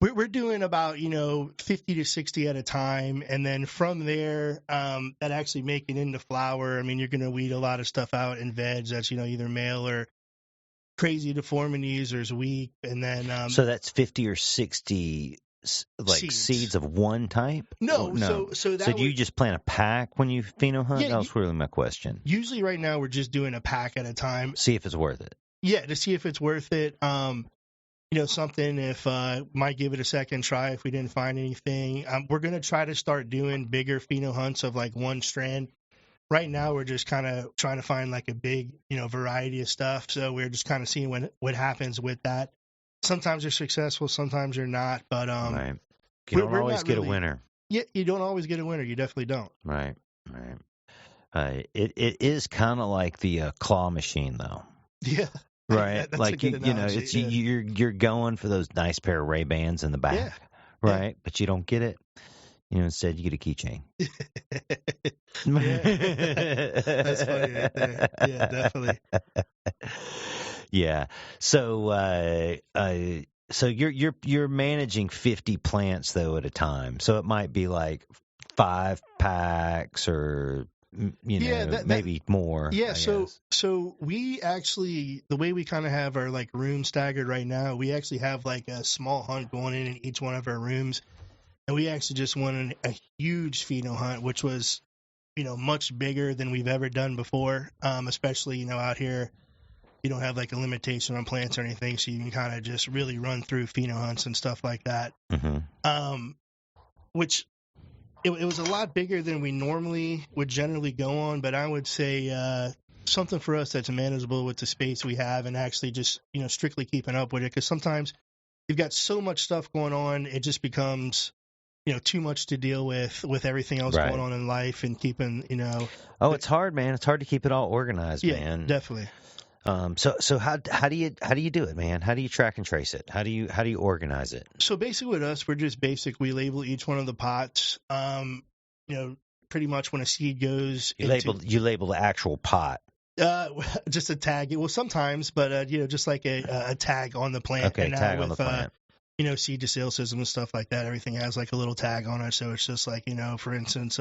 we're doing about 50 to 60 at a time, and then from there, that actually make it into flower. I mean, you're going to weed a lot of stuff out in veg that's either male or crazy deformities or is weak, and then so that's 50 or 60 seeds of one type. No. So do you just plant a pack when you pheno hunt? Yeah, that was really my question. Usually, right now we're just doing a pack at a time. See if it's worth it. Yeah, to see if it's worth it. something if might give it a second try if we didn't find anything. We're going to try to start doing bigger pheno hunts of like one strand. Right now, we're just kind of trying to find like a big, variety of stuff. So we're just kind of seeing what happens with that. Sometimes they're successful, sometimes they're not. But right. You don't always get a winner. Yeah, you don't always get a winner. You definitely don't. Right. It is kind of like the claw machine, though. Yeah. Right. That's like a good analogy. it's you're going for those nice pair of Ray-Bans in the back. Yeah. Right. Yeah. But you don't get it. Instead you get a keychain. Yeah. That's funny right there. Yeah, definitely. Yeah. So so you're managing 50 plants though at a time. So it might be like 5 packs or maybe more. Yeah, so we actually, the way we kind of have our like room staggered right now, we actually have like a small hunt going in each one of our rooms, and we actually just won a huge pheno hunt, which was much bigger than we've ever done before. Especially out here, you don't have like a limitation on plants or anything, so you can kind of just really run through pheno hunts and stuff like that. Mm-hmm. Which it was a lot bigger than we normally would generally go on, but I would say something for us that's manageable with the space we have and actually just strictly keeping up with it, because sometimes you've got so much stuff going on, it just becomes too much to deal with everything else going on in life and keeping it's hard, man. It's hard to keep it all organized, man. Definitely. So how do you do it, man? How do you track and trace it? How do you organize it? So basically with us, we're just basic. We label each one of the pots. Pretty much when a seed goes, you label the actual pot. Just a tag. Well, sometimes, but just like a tag on the plant. Okay, tag on the plant. Seed to sale system and stuff like that. Everything has like a little tag on it, so it's just like for instance,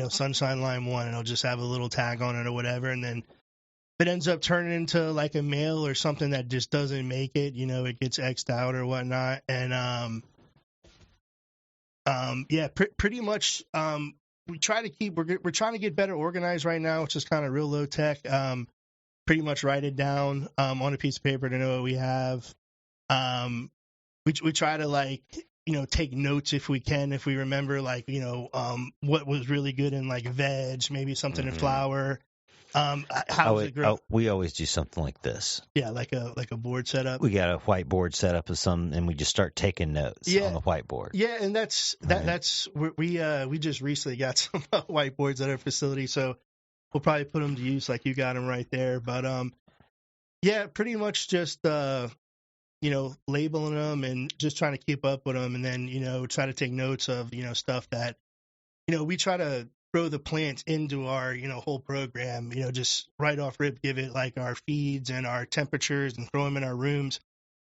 Sunshine Line 1, and it'll just have a little tag on it or whatever, and then if it ends up turning into like a male or something that just doesn't make it, it gets X'd out or whatnot, and pretty much we try to keep we're trying to get better organized right now, which is kind of real low tech. Pretty much write it down on a piece of paper to know what we have. We try to take notes if we can, if we remember what was really good in like veg, maybe something in flower. How's it grow? We always do something like this. Yeah, like a board setup. We got a whiteboard set up and we just start taking notes on the whiteboard. Yeah, and that's we just recently got some whiteboards at our facility, so we'll probably put them to use like you got them right there. But pretty much just labeling them and just trying to keep up with them, and then try to take notes of stuff that we try to throw the plants into our whole program, just right off rip give it like our feeds and our temperatures and throw them in our rooms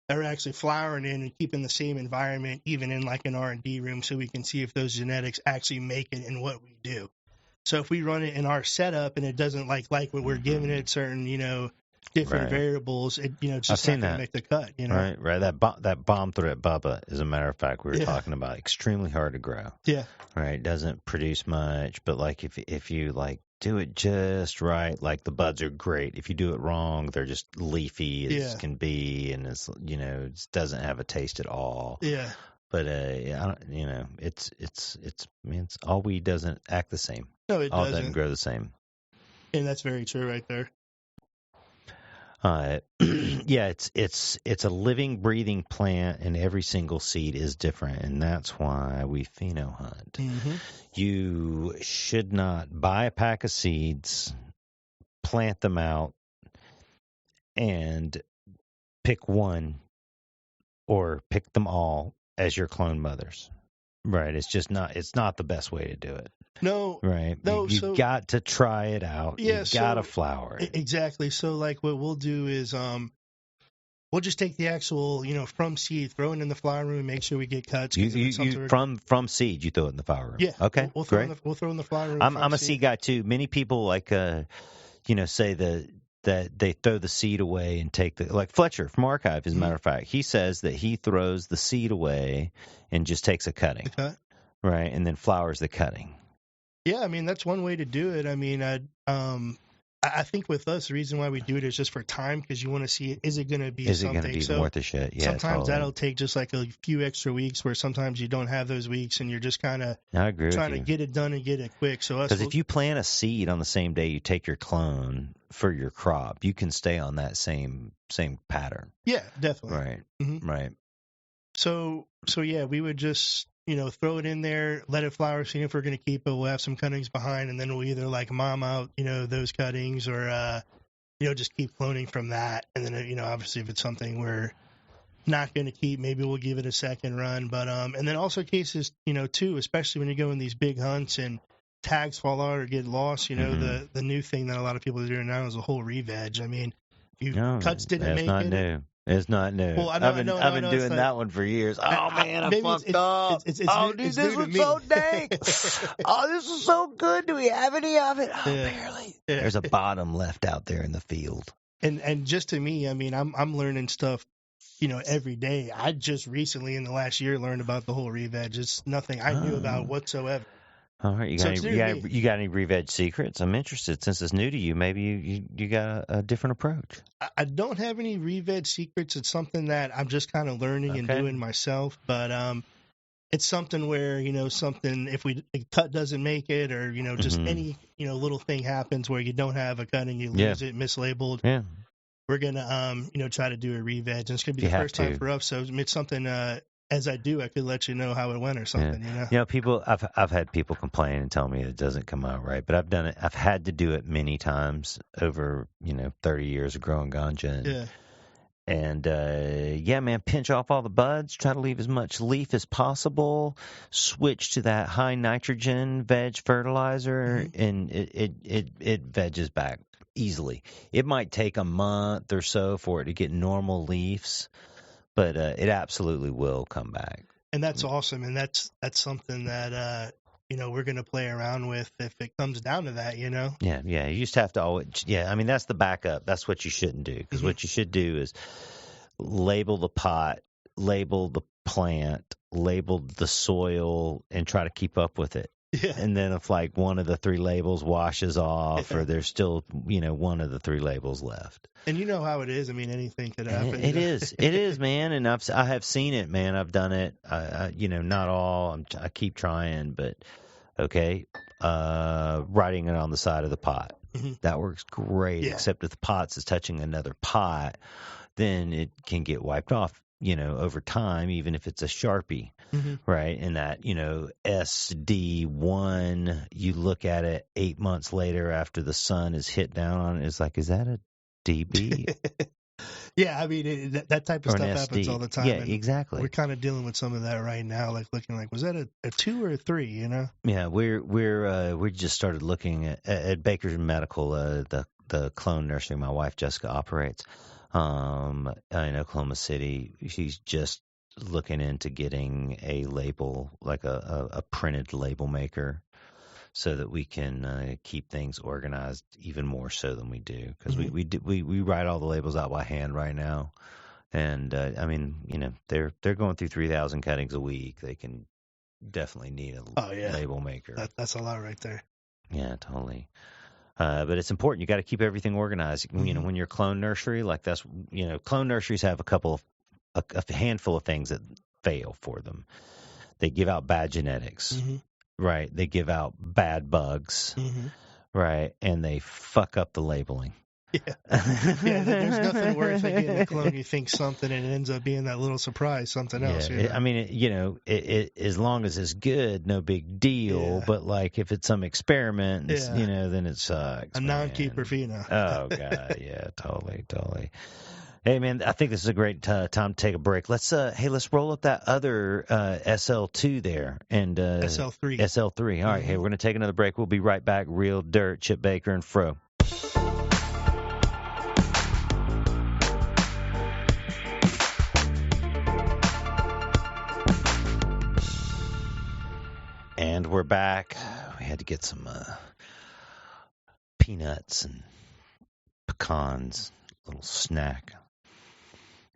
that are actually flowering in and keeping the same environment even in like an R&D room, so we can see if those genetics actually make it in what we do. So if we run it in our setup and it doesn't like what we're giving it, certain different variables, it just not going to make the cut. Right. That bomb threat Bubba, as a matter of fact, we were talking about, extremely hard to grow. Yeah. Right. Doesn't produce much, but like if you like do it just right, like the buds are great. If you do it wrong, they're just leafy as can be, and it's it doesn't have a taste at all. Yeah. But it's all weed doesn't act the same. No, it doesn't grow the same. And that's very true right there. It's a living, breathing plant, and every single seed is different, and that's why we pheno hunt. Mm-hmm. You should not buy a pack of seeds, plant them out, and pick one or pick them all as your clone mothers. Right? It's not the best way to do it. No. Right. No. You've got to try it out. Yeah. You've got to flower it. Exactly. So like what we'll do is we'll just take the actual from seed, throw it in the flower room, make sure we get cuts. From seed, you throw it in the flower room. Yeah. Okay. We'll throw in the flower room. I'm a seed guy too. Many people say that they throw the seed away and take like Fletcher from Archive, as a matter of fact. He says that he throws the seed away and just takes a cutting. The cut. Right. And then flowers the cutting. Yeah, I mean that's one way to do it. I mean, I think with us, the reason why we do it is just for time, because you want to see, is it going to be Is something? it going to be So worth the shit? Yeah, sometimes totally. that'll take just like a few extra weeks, where sometimes you don't have those weeks and you're just kind of I agree trying with to you. get it done and get it quick. So us, Because if you plant a seed on the same day you take your clone for your crop, you can stay on that same pattern. yeah, definitely. Right. Mm-hmm. Right. So yeah, we would just, throw it in there, let it flower, see if we're going to keep it. We'll have some cuttings behind, and then we'll either like mom out, those cuttings, or, just keep cloning from that. And then, obviously if it's something we're not going to keep, maybe we'll give it a second run. But, and then also cases, too, especially when you go in these big hunts and tags fall out or get lost, Mm-hmm. the new thing that a lot of people are doing now is a whole re-veg. I mean, cuts didn't That's make not it. new. It's not new. Well, I've I been know. It's doing like, that one for years. Oh man, I maybe fucked up. Oh dude, it's this new to was me. so dank. Oh, this is so good. Do we have any of it? Oh, Yeah. barely. Yeah. There's a bottom left out there in the field. And just to me, I mean, I'm learning stuff, every day. I just recently in the last year learned about the whole re-veg. It's nothing I knew about whatsoever. All right, So it's new to me. you got any re-veg secrets? I'm interested since it's new to you. Maybe you got a different approach. I don't have any re-veg secrets. It's something that I'm just kind of learning and Okay. doing myself. But it's something where, something, if a cut doesn't make it, or, just any, little thing happens where you don't have a cutting, you lose it, mislabeled. Yeah. We're going to, try to do a re-veg. And it's going to be You the have first time to. for us. So it's something, as I do, I could let you know how it went or something, People. I've had people complain and tell me it doesn't come out right, but I've done it. I've had to do it many times over 30 years of growing ganja. And man, pinch off all the buds. Try to leave as much leaf as possible. Switch to that high nitrogen veg fertilizer, and it veges back easily. It might take a month or so for it to get normal leaves, but it absolutely will come back. And that's awesome. And that's something that, we're going to play around with if it comes down to that, Yeah. You just have to always. Yeah, I mean that's the backup. That's what you shouldn't do, because what you should do is label the pot, label the plant, label the soil, and try to keep up with it. Yeah. And then if like one of the three labels washes off, or there's still one of the three labels left. And you know how it is. I mean, anything could happen. It is, man. And I have seen it, man. I've done it. Not all. I keep trying, but okay. Writing it on the side of the pot, that works great. Yeah. Except if the pot's is touching another pot, then it can get wiped off, over time, even if it's a Sharpie, right? And that, SD1, you look at it 8 months later after the sun is hit down on it, it's like, is that a DB? Yeah, I mean, that type of stuff happens all the time. Yeah, and exactly. We're kind of dealing with some of that right now, like looking like, was that a 2 or a 3, Yeah, we just started looking at Baker's Medical, the clone nursery my wife Jessica operates. In Oklahoma City. She's just looking into getting a label, like a printed label maker, so that we can keep things organized even more so than we do. Because we write all the labels out by hand right now, and I mean, they're going through 3,000 cuttings a week. They can definitely need a label maker. That's a lot right there. Yeah, totally. But it's important. You got to keep everything organized. When you're clone nursery, like that's, clone nurseries have a handful of things that fail for them. They give out bad genetics, right? They give out bad bugs, right? And they fuck up the labeling. Yeah. There's nothing worse than getting a clone. You think something and it ends up being that little surprise, something else. I mean, it as long as it's good, no big deal. But like if it's some experiment, then it sucks. A non-keeper pheno. Oh god, yeah, totally. Hey man, I think this is a great time to take a break. Let's roll up that other SL2 there and SL3. SL3. All right, hey, we're gonna take another break. We'll be right back. Real Dirt, Chip Baker and Fraux. And we're back. We had to get some peanuts and pecans, a little snack.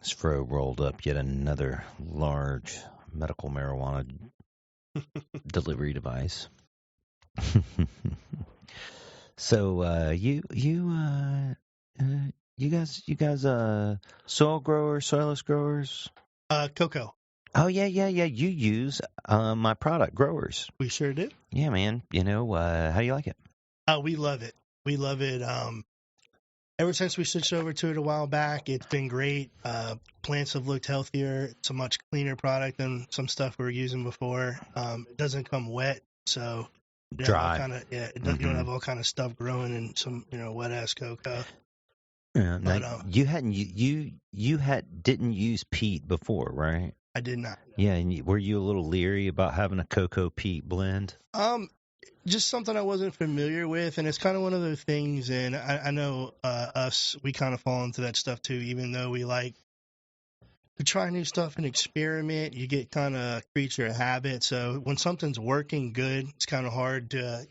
As Fraux rolled up yet another large medical marijuana delivery device. So you guys soil growers, soilless growers? Cocoa. Oh yeah. You use my product, growers. We sure do. Yeah, man. How do you like it? We love it. We love it. Ever since we switched over to it a while back, it's been great. Plants have looked healthier. It's a much cleaner product than some stuff we were using before. It doesn't come wet, so you don't have all Dry. kind of you don't have all kind of stuff growing in some wet ass cocoa. Yeah, But now, you didn't use peat before, right? I did not. Yeah, and were you a little leery about having a cocoa peat blend? Just something I wasn't familiar with, and it's kind of one of those things. And I know us, we kind of fall into that stuff too. Even though we like to try new stuff and experiment, you get kind of creature of habit. So when something's working good, it's kind of hard to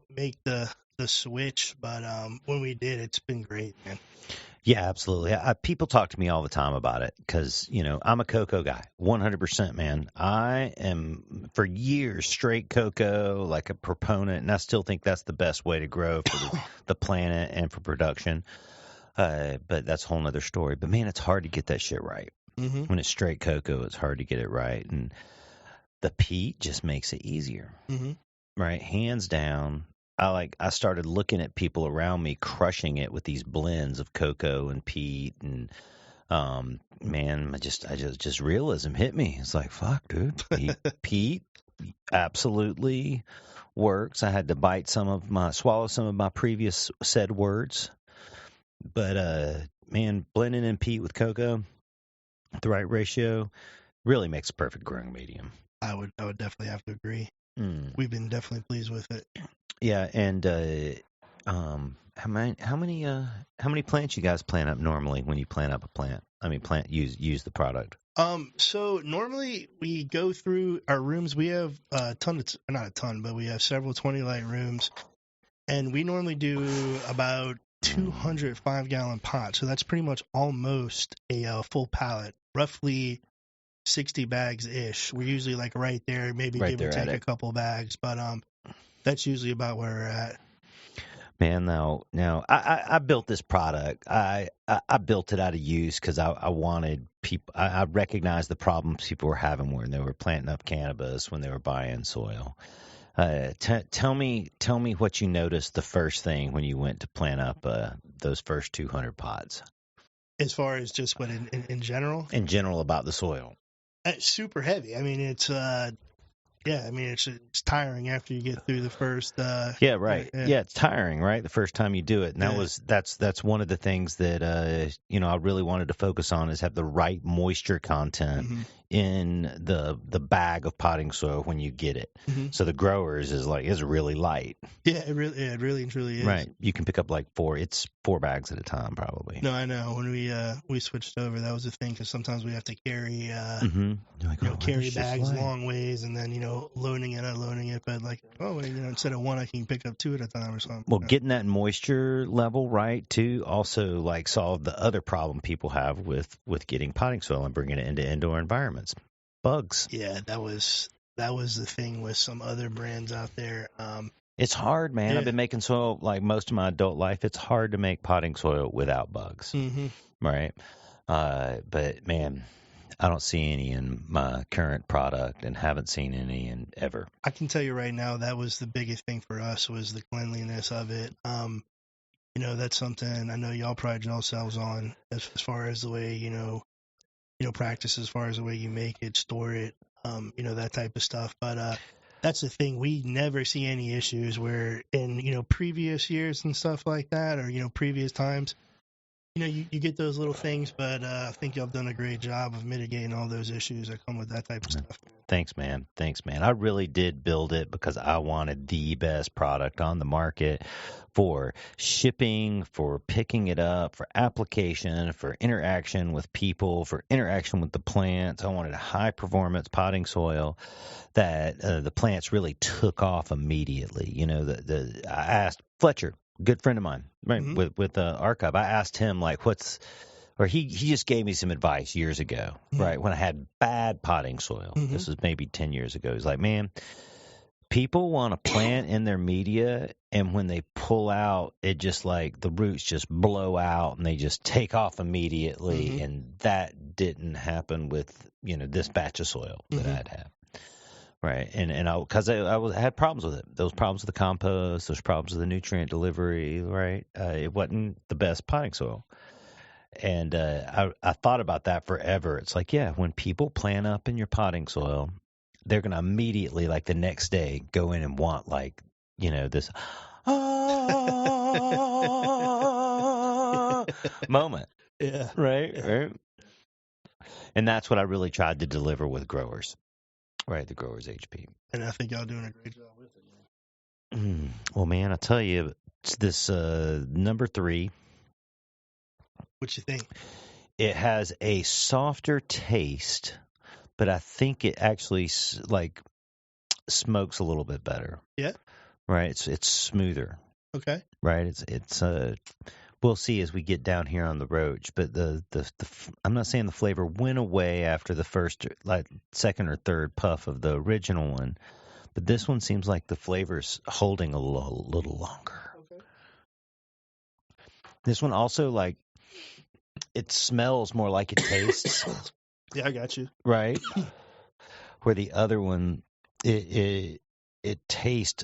make the switch. But when we did, it's been great, man. Yeah, absolutely. People talk to me all the time about it because, I'm a cocoa guy, 100%, man. I am, for years, straight cocoa, like a proponent, and I still think that's the best way to grow for the planet and for production. But that's a whole nother story. But, man, it's hard to get that shit right. Mm-hmm. When it's straight cocoa, it's hard to get it right. And the peat just makes it easier, Mm-hmm. right? Hands down. I started looking at people around me crushing it with these blends of cocoa and peat, and man, just realism hit me. It's like, fuck, dude, peat absolutely works. I had to swallow some of my previous said words, but man, blending in peat with cocoa, the right ratio, really makes a perfect growing medium. I would definitely have to agree. Mm. We've been definitely pleased with it. Yeah, and how many plants you guys plant up normally when you plant up a plant? I mean, use the product. So normally we go through our rooms. We have not a ton, but we have several 20 light rooms, and we normally do about 200 5-gallon pots. So that's pretty much almost a full pallet, roughly 60 bags ish. We're usually like right there, maybe Right give there or at take a it. couple bags, but that's usually about where we're at. Man, now I built this product. I built it out of use because I wanted people. I recognized the problems people were having when they were planting up cannabis, when they were buying soil. Tell me what you noticed the first thing when you went to plant up those first 200 pods. As far as just what in general, In general, about the soil. it's super heavy. I mean, it's it's tiring after you get through the first. Yeah, right. Yeah, it's tiring, right? The first time you do it, and that's one of the things that I really wanted to focus on is have the right moisture content in the bag of potting soil when you get it. Mm-hmm. So the growers is really light. Yeah, it really and truly is. Right. You can pick up like 4 bags at a time probably. No, I know. When we switched over, that was the thing because sometimes we have to carry carry bags long ways and then loading it, unloading it. But like instead of one, I can pick up 2 at a time or something. Well, getting that moisture level right too also like solve the other problem people have with getting potting soil and bringing it into indoor environments. Bugs. Yeah, that was the thing with some other brands out there. It's hard, man. Yeah. I've been making soil like most of my adult life. It's hard to make potting soil without bugs, right? But man, I don't see any in my current product and haven't seen any in ever. I can tell you right now that was the biggest thing for us was the cleanliness of it. That's something I know y'all pride yourselves on as far as the way practice as far as the way you make it, store it, that type of stuff. But that's the thing. We never see any issues where in, previous years and stuff like that or, previous times, you get those little things, but I think y'all have done a great job of mitigating all those issues that come with that type of stuff. Thanks, man. I really did build it because I wanted the best product on the market for shipping, for picking it up, for application, for interaction with people, for interaction with the plants. I wanted a high-performance potting soil that the plants really took off immediately. I asked Fletcher, good friend of mine, right, with Archive. I asked him he just gave me some advice years ago, right, when I had bad potting soil. This was maybe 10 years ago. He's like, man, people want to plant in their media, and when they pull out, it just like the roots just blow out and they just take off immediately. Mhm. And that didn't happen with, this batch of soil that Mhm. I'd had. Right. And because I had problems with it. Those problems with the compost, those problems with the nutrient delivery, right? It wasn't the best potting soil. And I thought about that forever. It's like, yeah, when people plant up in your potting soil, they're going to immediately, like the next day, go in and want, like, this moment. Yeah. Right? Yeah. Right. And that's what I really tried to deliver with growers. Right. The growers HP. And I think y'all doing a great job with it, man. Well, man, I tell you, it's this number 3. What you think? It has a softer taste, but I think it actually like smokes a little bit better. Yeah. Right. It's smoother. Okay. Right. It's we'll see as we get down here on the roach, but the I'm not saying the flavor went away after the first, like, second or third puff of the original one, but this one seems like the flavor's holding a little longer. Okay. This one also, like, it smells more like it tastes. Yeah, I got you. Right. Where the other one, it tastes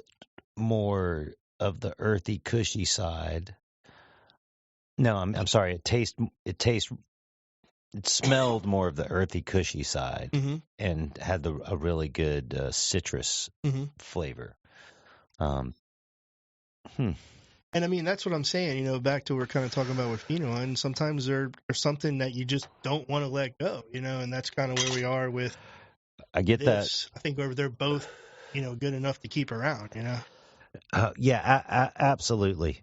more of the earthy, cushy side. No, I'm sorry. It smelled more of the earthy, cushy side, Mm-hmm. and had a really good citrus flavor. And I mean, that's what I'm saying, back to what we're kind of talking about with Pheno, and sometimes there's something that you just don't want to let go, and that's kind of where we are with I get this. I think they're both, good enough to keep around, Yeah, absolutely.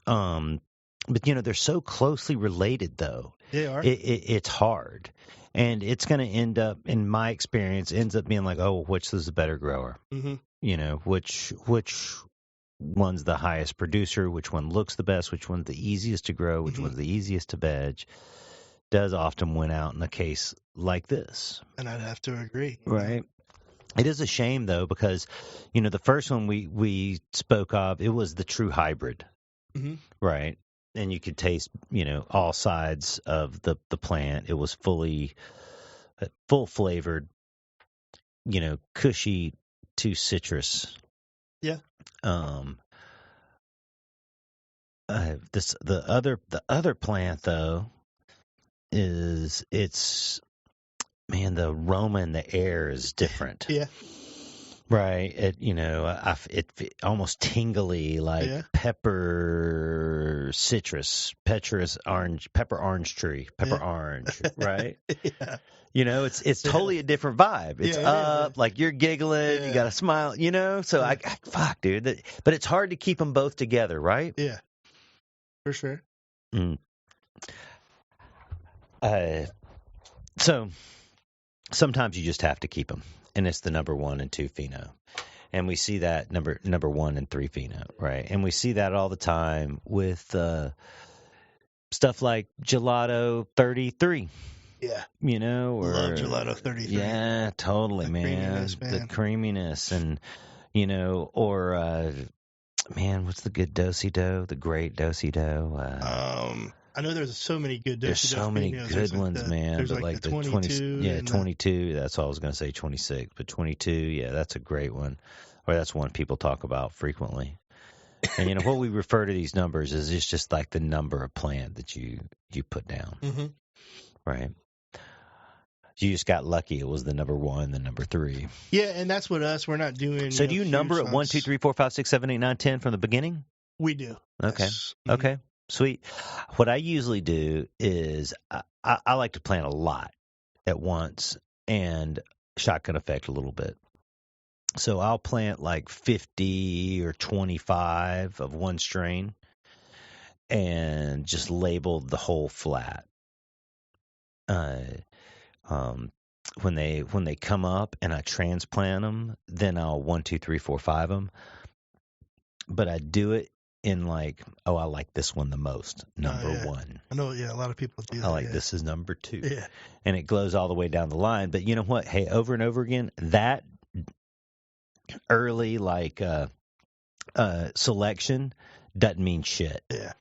But they're so closely related, though. They are. It's hard, and it's going to end up, in my experience, ends up being like, oh, which is the better grower? Mm-hmm. Which one's the highest producer? Which one looks the best? Which one's the easiest to grow? Which one's the easiest to veg? Does often win out in a case like this. And I'd have to agree. Right. It is a shame, though, because the first one we spoke of, it was the true hybrid. Mm-hmm. Right. And you could taste, all sides of the plant. It was full flavored, cushy to citrus. Yeah. The other plant, though, it's the aroma in the air is different. Yeah. Right. It almost tingly, like pepper citrus, pepper orange tree, orange, right? Yeah. It's totally a different vibe. It's like you're giggling, you got a smile, so I fuck, dude. But it's hard to keep them both together, right? Yeah. For sure. So sometimes you just have to keep them. And it's the number 1 and 2 pheno. And we see that number 1 and 3 pheno, right? And we see that all the time with stuff like Gelato 33. Yeah. Or love Gelato 33. Yeah, totally, man. The creaminess and or what's the good do-si-do? The great do-si-do? I know there's so many good. There's so many good ones, man. There's but like the 22. 22. That's all I was going to say. 26, but 22. Yeah, that's a great one. Or that's one people talk about frequently. And what we refer to these numbers is it's just like the number of plant that you put down, right? You just got lucky. It was the number 1, the number 3. Yeah, and that's what we're not doing. So do you number it 1, 2, 3, 4, 5, 6, 7, 8, 9, 10 from the beginning? We do. Okay. Yes. Okay. Sweet. What I usually do is I like to plant a lot at once and shotgun effect a little bit. So I'll plant like 50 or 25 of one strain and just label the whole flat. When they come up and I transplant them, then I'll 1, 2, 3, 4, 5 them. But I do it in like, I like this one the most, number 1. I know, a lot of people do that. I like this is number 2. Yeah. And it glows all the way down the line. But you know what? Hey, over and over again, that early like selection doesn't mean shit. Yeah.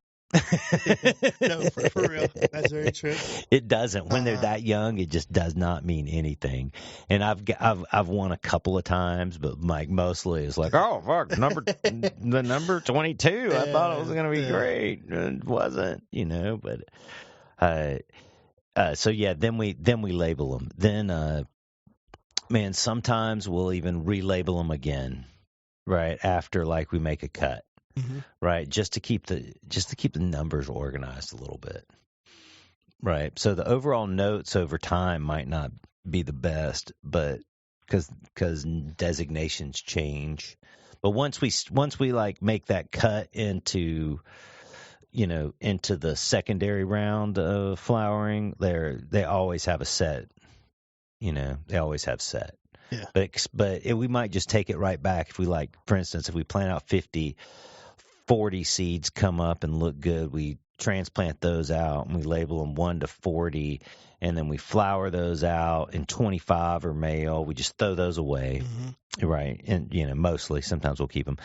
No, for real. That's very true. It doesn't. When they're that young, it just does not mean anything. And I've won a couple of times, but Mike mostly is like, oh fuck, the number 22. I thought it was gonna be great. It wasn't, But so yeah, then we label them. Then man, sometimes we'll even relabel them again, right after like we make a cut. Mm-hmm. Right, just to keep the numbers organized a little bit. Right, so the overall notes over time might not be the best, but because designations change. But once we like make that cut into into the secondary round of flowering, they always have a set. They always have set. Yeah. But we might just take it right back if we like. For instance, if we plant out 40 seeds come up and look good, we transplant those out and we label them 1 to 40, and then we flower those out, and 25 are male. We just throw those away, right? And mostly, sometimes we'll keep them,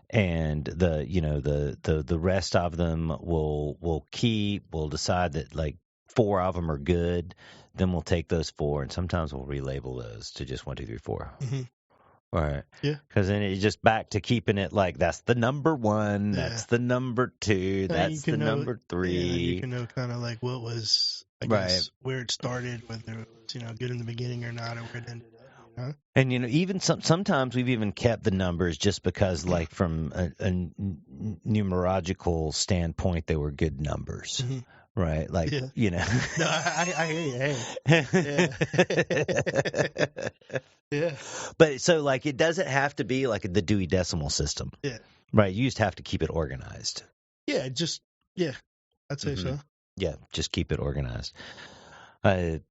and the rest of them we'll keep. We'll decide that like 4 of them are good, then we'll take those 4, and sometimes we'll relabel those to just 1, 2, 3, 4. Right. Yeah. Because then it's just back to keeping it like that's the number 1, that's the number 2, that's the number 3. Yeah, you can know kind of like what was, I guess, where it started, whether it was, good in the beginning or not, or where it ended up. And even sometimes we've even kept the numbers just because, like, from a numerological standpoint, they were good numbers. Right, like No, I hear you. Yeah. But so like it doesn't have to be like the Dewey Decimal System. Yeah. Right. You just have to keep it organized. Yeah. I'd say so. Yeah. Just keep it organized. And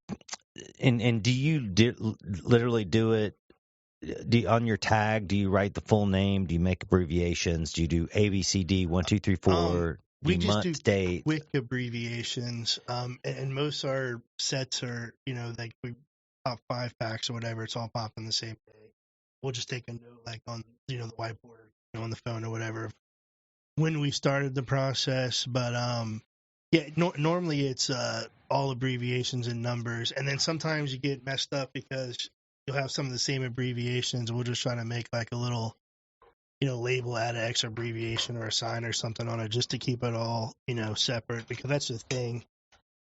do you literally do it? On your tag, do you write the full name? Do you make abbreviations? Do you do ABCD 1, 2, 3, 4? We just do date? Quick abbreviations. And most of our sets are, like we pop 5 packs or whatever. It's all popping the same day. We'll just take a note, like on, the whiteboard, on the phone or whatever, when we started the process. But normally it's all abbreviations and numbers, and then sometimes you get messed up because you'll have some of the same abbreviations. We'll just try to make like a little, label, add an extra abbreviation or a sign or something on it just to keep it all, separate, because that's the thing.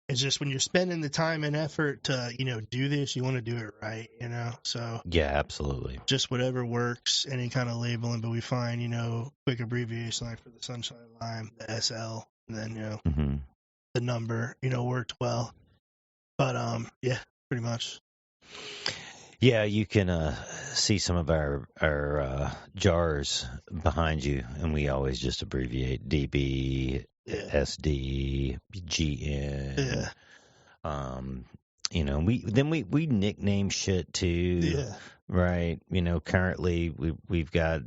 It's just when you're spending the time and effort to, do this, you want to do it right, so. Yeah, absolutely. Just whatever works, any kind of labeling, but we find, quick abbreviation like for the Sunshine Lime, the SL, and then, the number, worked well. But, yeah, pretty much. Yeah, you can see some of our jars behind you, and we always just abbreviate DB, SD, GN. We nickname shit too. Yeah. Right. Currently we've got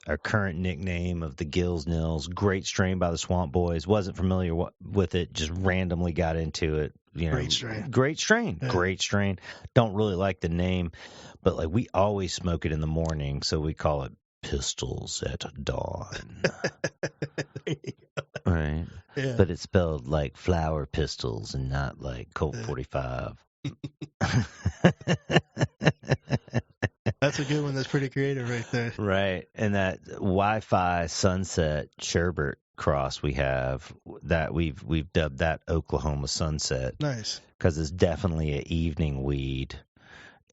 our current nickname of the Gills Nils, great strain by the Swamp Boys. Wasn't familiar with it, just randomly got into it. Great strain. Yeah. Great strain. Don't really like the name, but like we always smoke it in the morning, so we call it Pistols at Dawn. Right. Yeah. But it's spelled like flower pistols and not like Colt 45. That's a good one. That's pretty creative right there. Right. And that Wi-Fi Sunset Sherbert cross we have, that we've dubbed that Oklahoma Sunset. Nice. Because it's definitely an evening weed.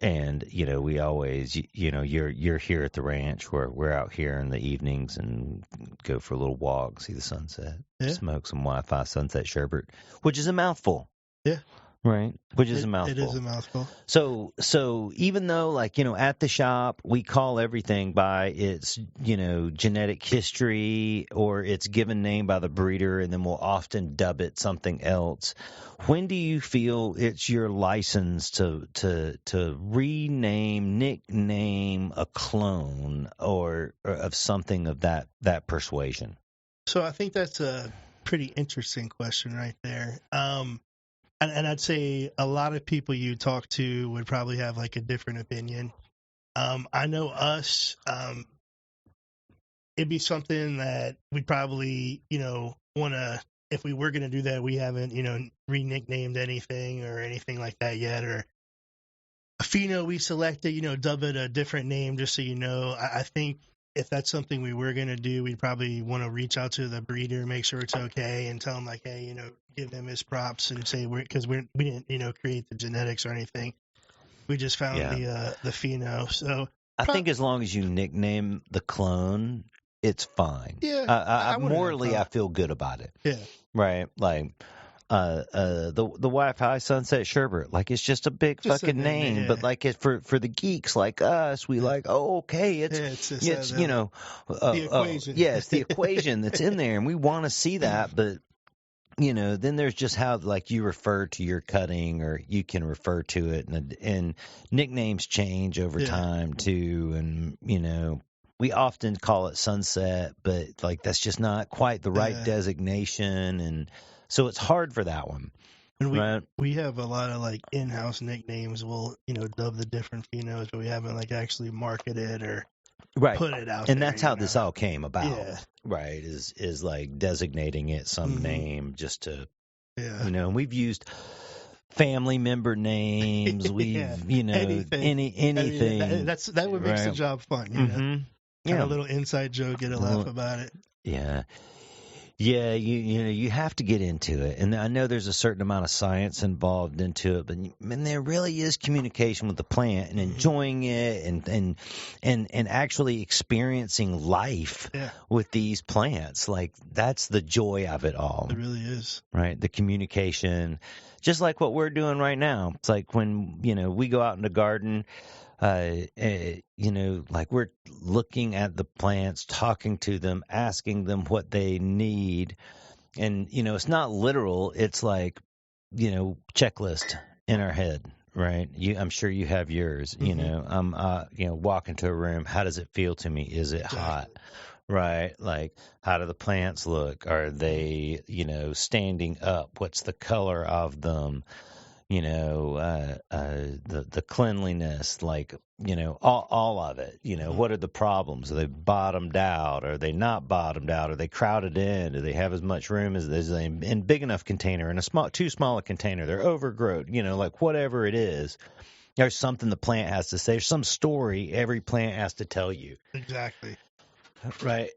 And, we always, you're here at the ranch, where we're out here in the evenings and go for a little walk, see the sunset, smoke some Wi-Fi Sunset Sherbert, which is a mouthful. Yeah. Right. Which is a mouthful. It is a mouthful. So even though, like, at the shop, we call everything by its, genetic history or its given name by the breeder, and then we'll often dub it something else. When do you feel it's your license to rename, nickname a clone or of something of that persuasion? So I think that's a pretty interesting question right there. And I'd say a lot of people you talk to would probably have like a different opinion. I know us, it'd be something that we'd probably, want to, if we were going to do that, we haven't, re-nicknamed anything or anything like that yet, or a pheno we selected, dub it a different name, just so you know. I think if that's something we were going to do, we'd probably want to reach out to the breeder, make sure it's okay, and tell him, like, hey, give him his props and say because we didn't, create the genetics or anything. We just found the pheno. So I think as long as you nickname the clone, it's fine. Yeah, I morally, I feel good about it. Yeah. Right. Like, the Wi-Fi Sunset Sherbert, like it's just a big Just fucking name, yeah. but like it for the geeks like us, we like, oh, okay, it's the equation. It's the equation that's in there, and we want to see that, but then there's just how, like, you refer to your cutting, or you can refer to it, and nicknames change over time too, and we often call it Sunset, but like that's just not quite the right designation, and so it's hard for that one. And we have a lot of like in-house nicknames. We'll dub the different phenos, but we haven't like actually marketed or put it out. And that's how this all came about. Right, is like designating it some name just to and we've used family member names. We've anything. That would make the job fun. Kind of a little inside joke, get a laugh about it. Yeah, you have to get into it, and I know there's a certain amount of science involved into it, but there really is communication with the plant and enjoying it, and actually experiencing life with these plants. Like, that's the joy of it all. It really is, right? The communication, just like what we're doing right now. It's like when we go out in the garden. Like we're looking at the plants, talking to them, asking them what they need. And, it's not literal. It's like, checklist in our head, right? I'm sure you have yours, I'm, walk into a room. How does it feel to me? Is it hot? Right? Like, how do the plants look? Are they, standing up? What's the color of them? The cleanliness, like, all of it, what are the problems? Are they bottomed out? Are they not bottomed out? Are they crowded in? Do they have as much room as they in big enough container, in too small a container? They're overgrown, like whatever it is, there's something the plant has to say. There's some story every plant has to tell you. Exactly. Right.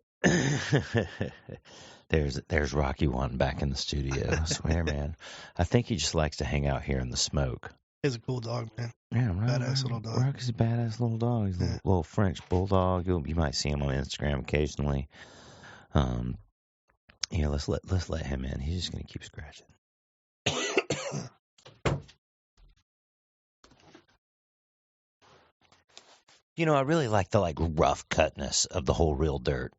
There's Rocky One back in the studio. I swear, man. I think he just likes to hang out here in the smoke. He's a cool dog, man. Yeah, right. Badass little dog. Rocky's a badass little dog. He's a little French bulldog. You might see him on Instagram occasionally. Let's let him in. He's just gonna keep scratching. I really like the rough cutness of the whole Real Dirt,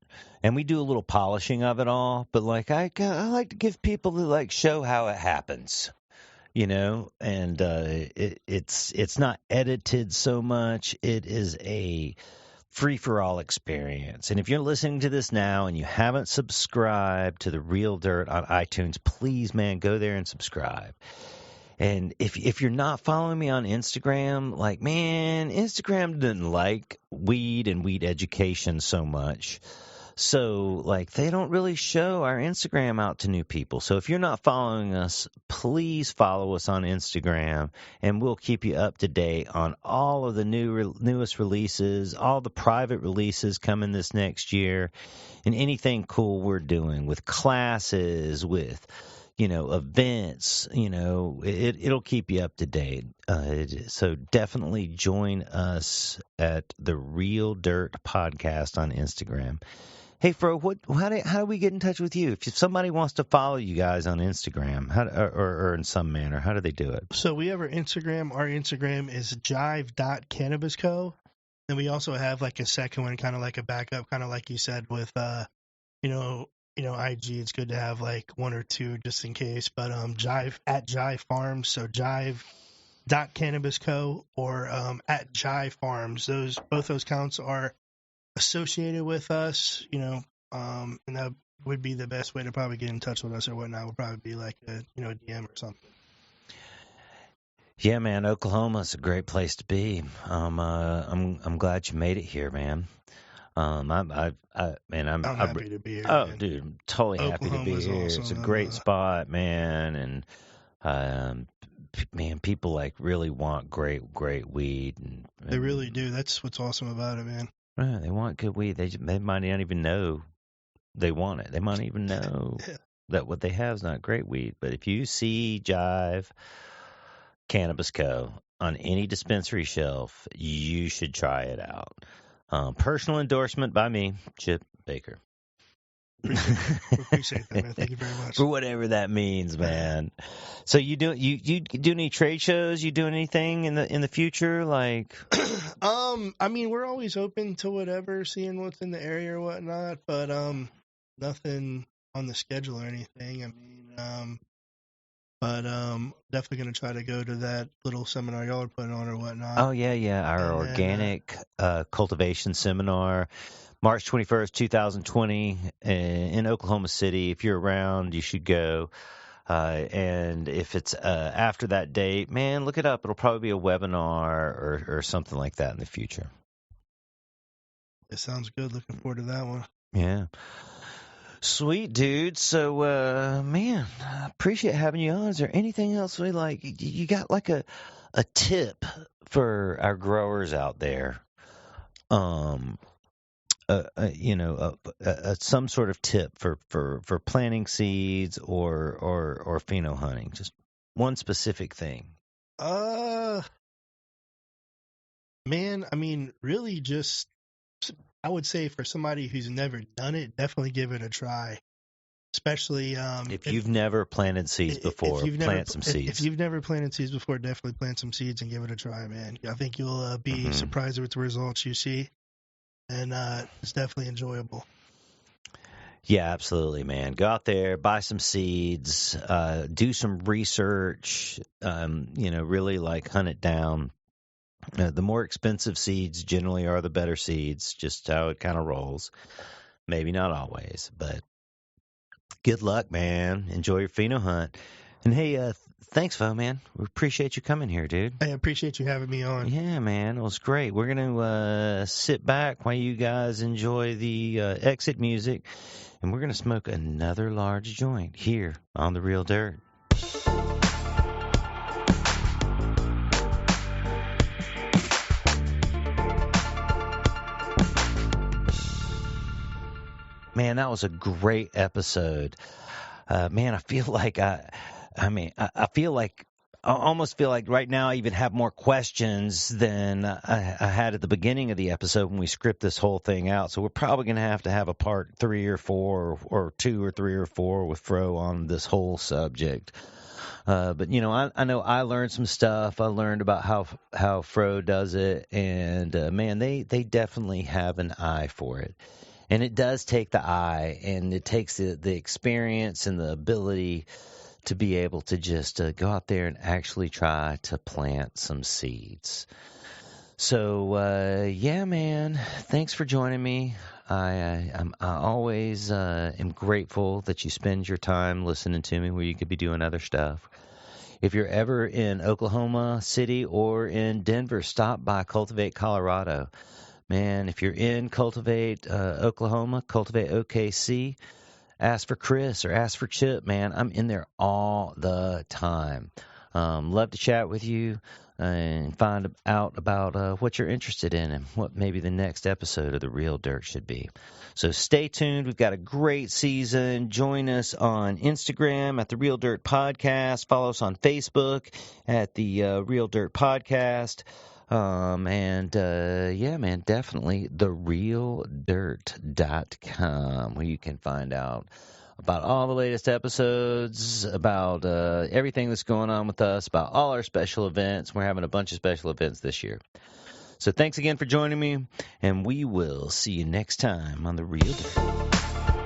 and we do a little polishing of it all. But I like to give people to show how it happens, and it's not edited so much. It is a free for all experience. And if you're listening to this now and you haven't subscribed to the Real Dirt on iTunes, please, man, go there and subscribe. And if you're not following me on Instagram, Instagram doesn't like weed and weed education so much. So, they don't really show our Instagram out to new people. So if you're not following us, please follow us on Instagram, and we'll keep you up to date on all of the newest releases, all the private releases coming this next year, and anything cool we're doing with classes, with events, it'll keep you up to date. So definitely join us at the Real Dirt Podcast on Instagram. Hey, Fro, how do we get in touch with you? If somebody wants to follow you guys on Instagram, or in some manner, how do they do it? So we have our Instagram. Our Instagram is Jive Co. And we also have a second one, kind of like a backup, kind of like you said with, IG, it's good to have one or two just in case. But Jive at Jive Farms, so Jive.Cannabis Co. or at Jive Farms. Both those accounts are associated with us, and that would be the best way to probably get in touch with us or whatnot. Would probably be a DM or something. Yeah, man, Oklahoma's a great place to be. I'm glad you made it here, man. I'm happy to be here, oh, man. dude, I'm totally happy to be Oklahoma's here. It's a awesome. great spot, man, and man, people like really want great weed, and They really do. That's what's awesome about it, man. they want good weed. They might not even know they want it. They might even know that what they have is not great weed. But if you see Jive Cannabis Co. on any dispensary shelf, you should try it out. Personal endorsement by me, Chip Baker. Appreciate that, man. Thank you very much. For whatever that means, man. So you do any trade shows? You doing anything in the future? Like, I mean, we're always open to whatever, seeing what's in the area or whatnot, but nothing on the schedule or anything. I mean, but definitely gonna try to go to that little seminar y'all are putting on or whatnot. oh yeah, our And organic cultivation seminar, March 21st, 2020, in Oklahoma City. If you're around, you should go. And if it's after that date, man, look it up. It'll probably be a webinar or something like that in the future. it sounds good. Looking forward to that one. Yeah. Sweet, dude. So, man, I appreciate having you on. Is there anything else you got like a tip for our growers out there? Some sort of tip for planting seeds or pheno hunting. Just one specific thing. Man, I mean, really just, I would say for somebody who's never done it, definitely give it a try. Especially If you've never planted seeds before, plant some seeds. If you've never planted seeds before, definitely plant some seeds and give it a try, man. I think you'll be surprised with the results you see, and it's definitely enjoyable. Yeah, absolutely, man. Go out there, buy some seeds, do some research, really like hunt it down. The more expensive seeds generally are the better seeds, just how it kind of rolls. Maybe not always, but good luck, man. Enjoy your pheno hunt. And hey, thanks, Fo, man. We appreciate you coming here, dude. I appreciate you having me on. Yeah, man. It was great. We're going to sit back while you guys enjoy the exit music, and we're going to smoke another large joint here on The Real Dirt. Man, that was a great episode. Man, I feel like I almost feel like right now I even have more questions than I had at the beginning of the episode when we script this whole thing out. So we're probably going to have a part 3 or 4 or 2 or 3 or 4 with Fraux on this whole subject. But I know I learned some stuff. I learned about how Fraux does it, and man, they definitely have an eye for it. And it does take the eye, and it takes the experience and the ability to be able to just go out there and actually try to plant some seeds. So, yeah, man, thanks for joining me. I always am grateful that you spend your time listening to me where you could be doing other stuff. If you're ever in Oklahoma City or in Denver, stop by Cultivate Colorado. Man, if you're in Cultivate Oklahoma, Cultivate OKC, ask for Chris or ask for Chip, man. I'm in there all the time. Love to chat with you and find out about what you're interested in and what maybe the next episode of The Real Dirt should be. So stay tuned. We've got a great season. Join us on Instagram at The Real Dirt Podcast. Follow us on Facebook at The Real Dirt Podcast. Yeah, man, definitely therealdirt.com, where you can find out about all the latest episodes, about everything that's going on with us, about all our special events. We're having a bunch of special events this year. So thanks again for joining me, and we will see you next time on The Real Dirt.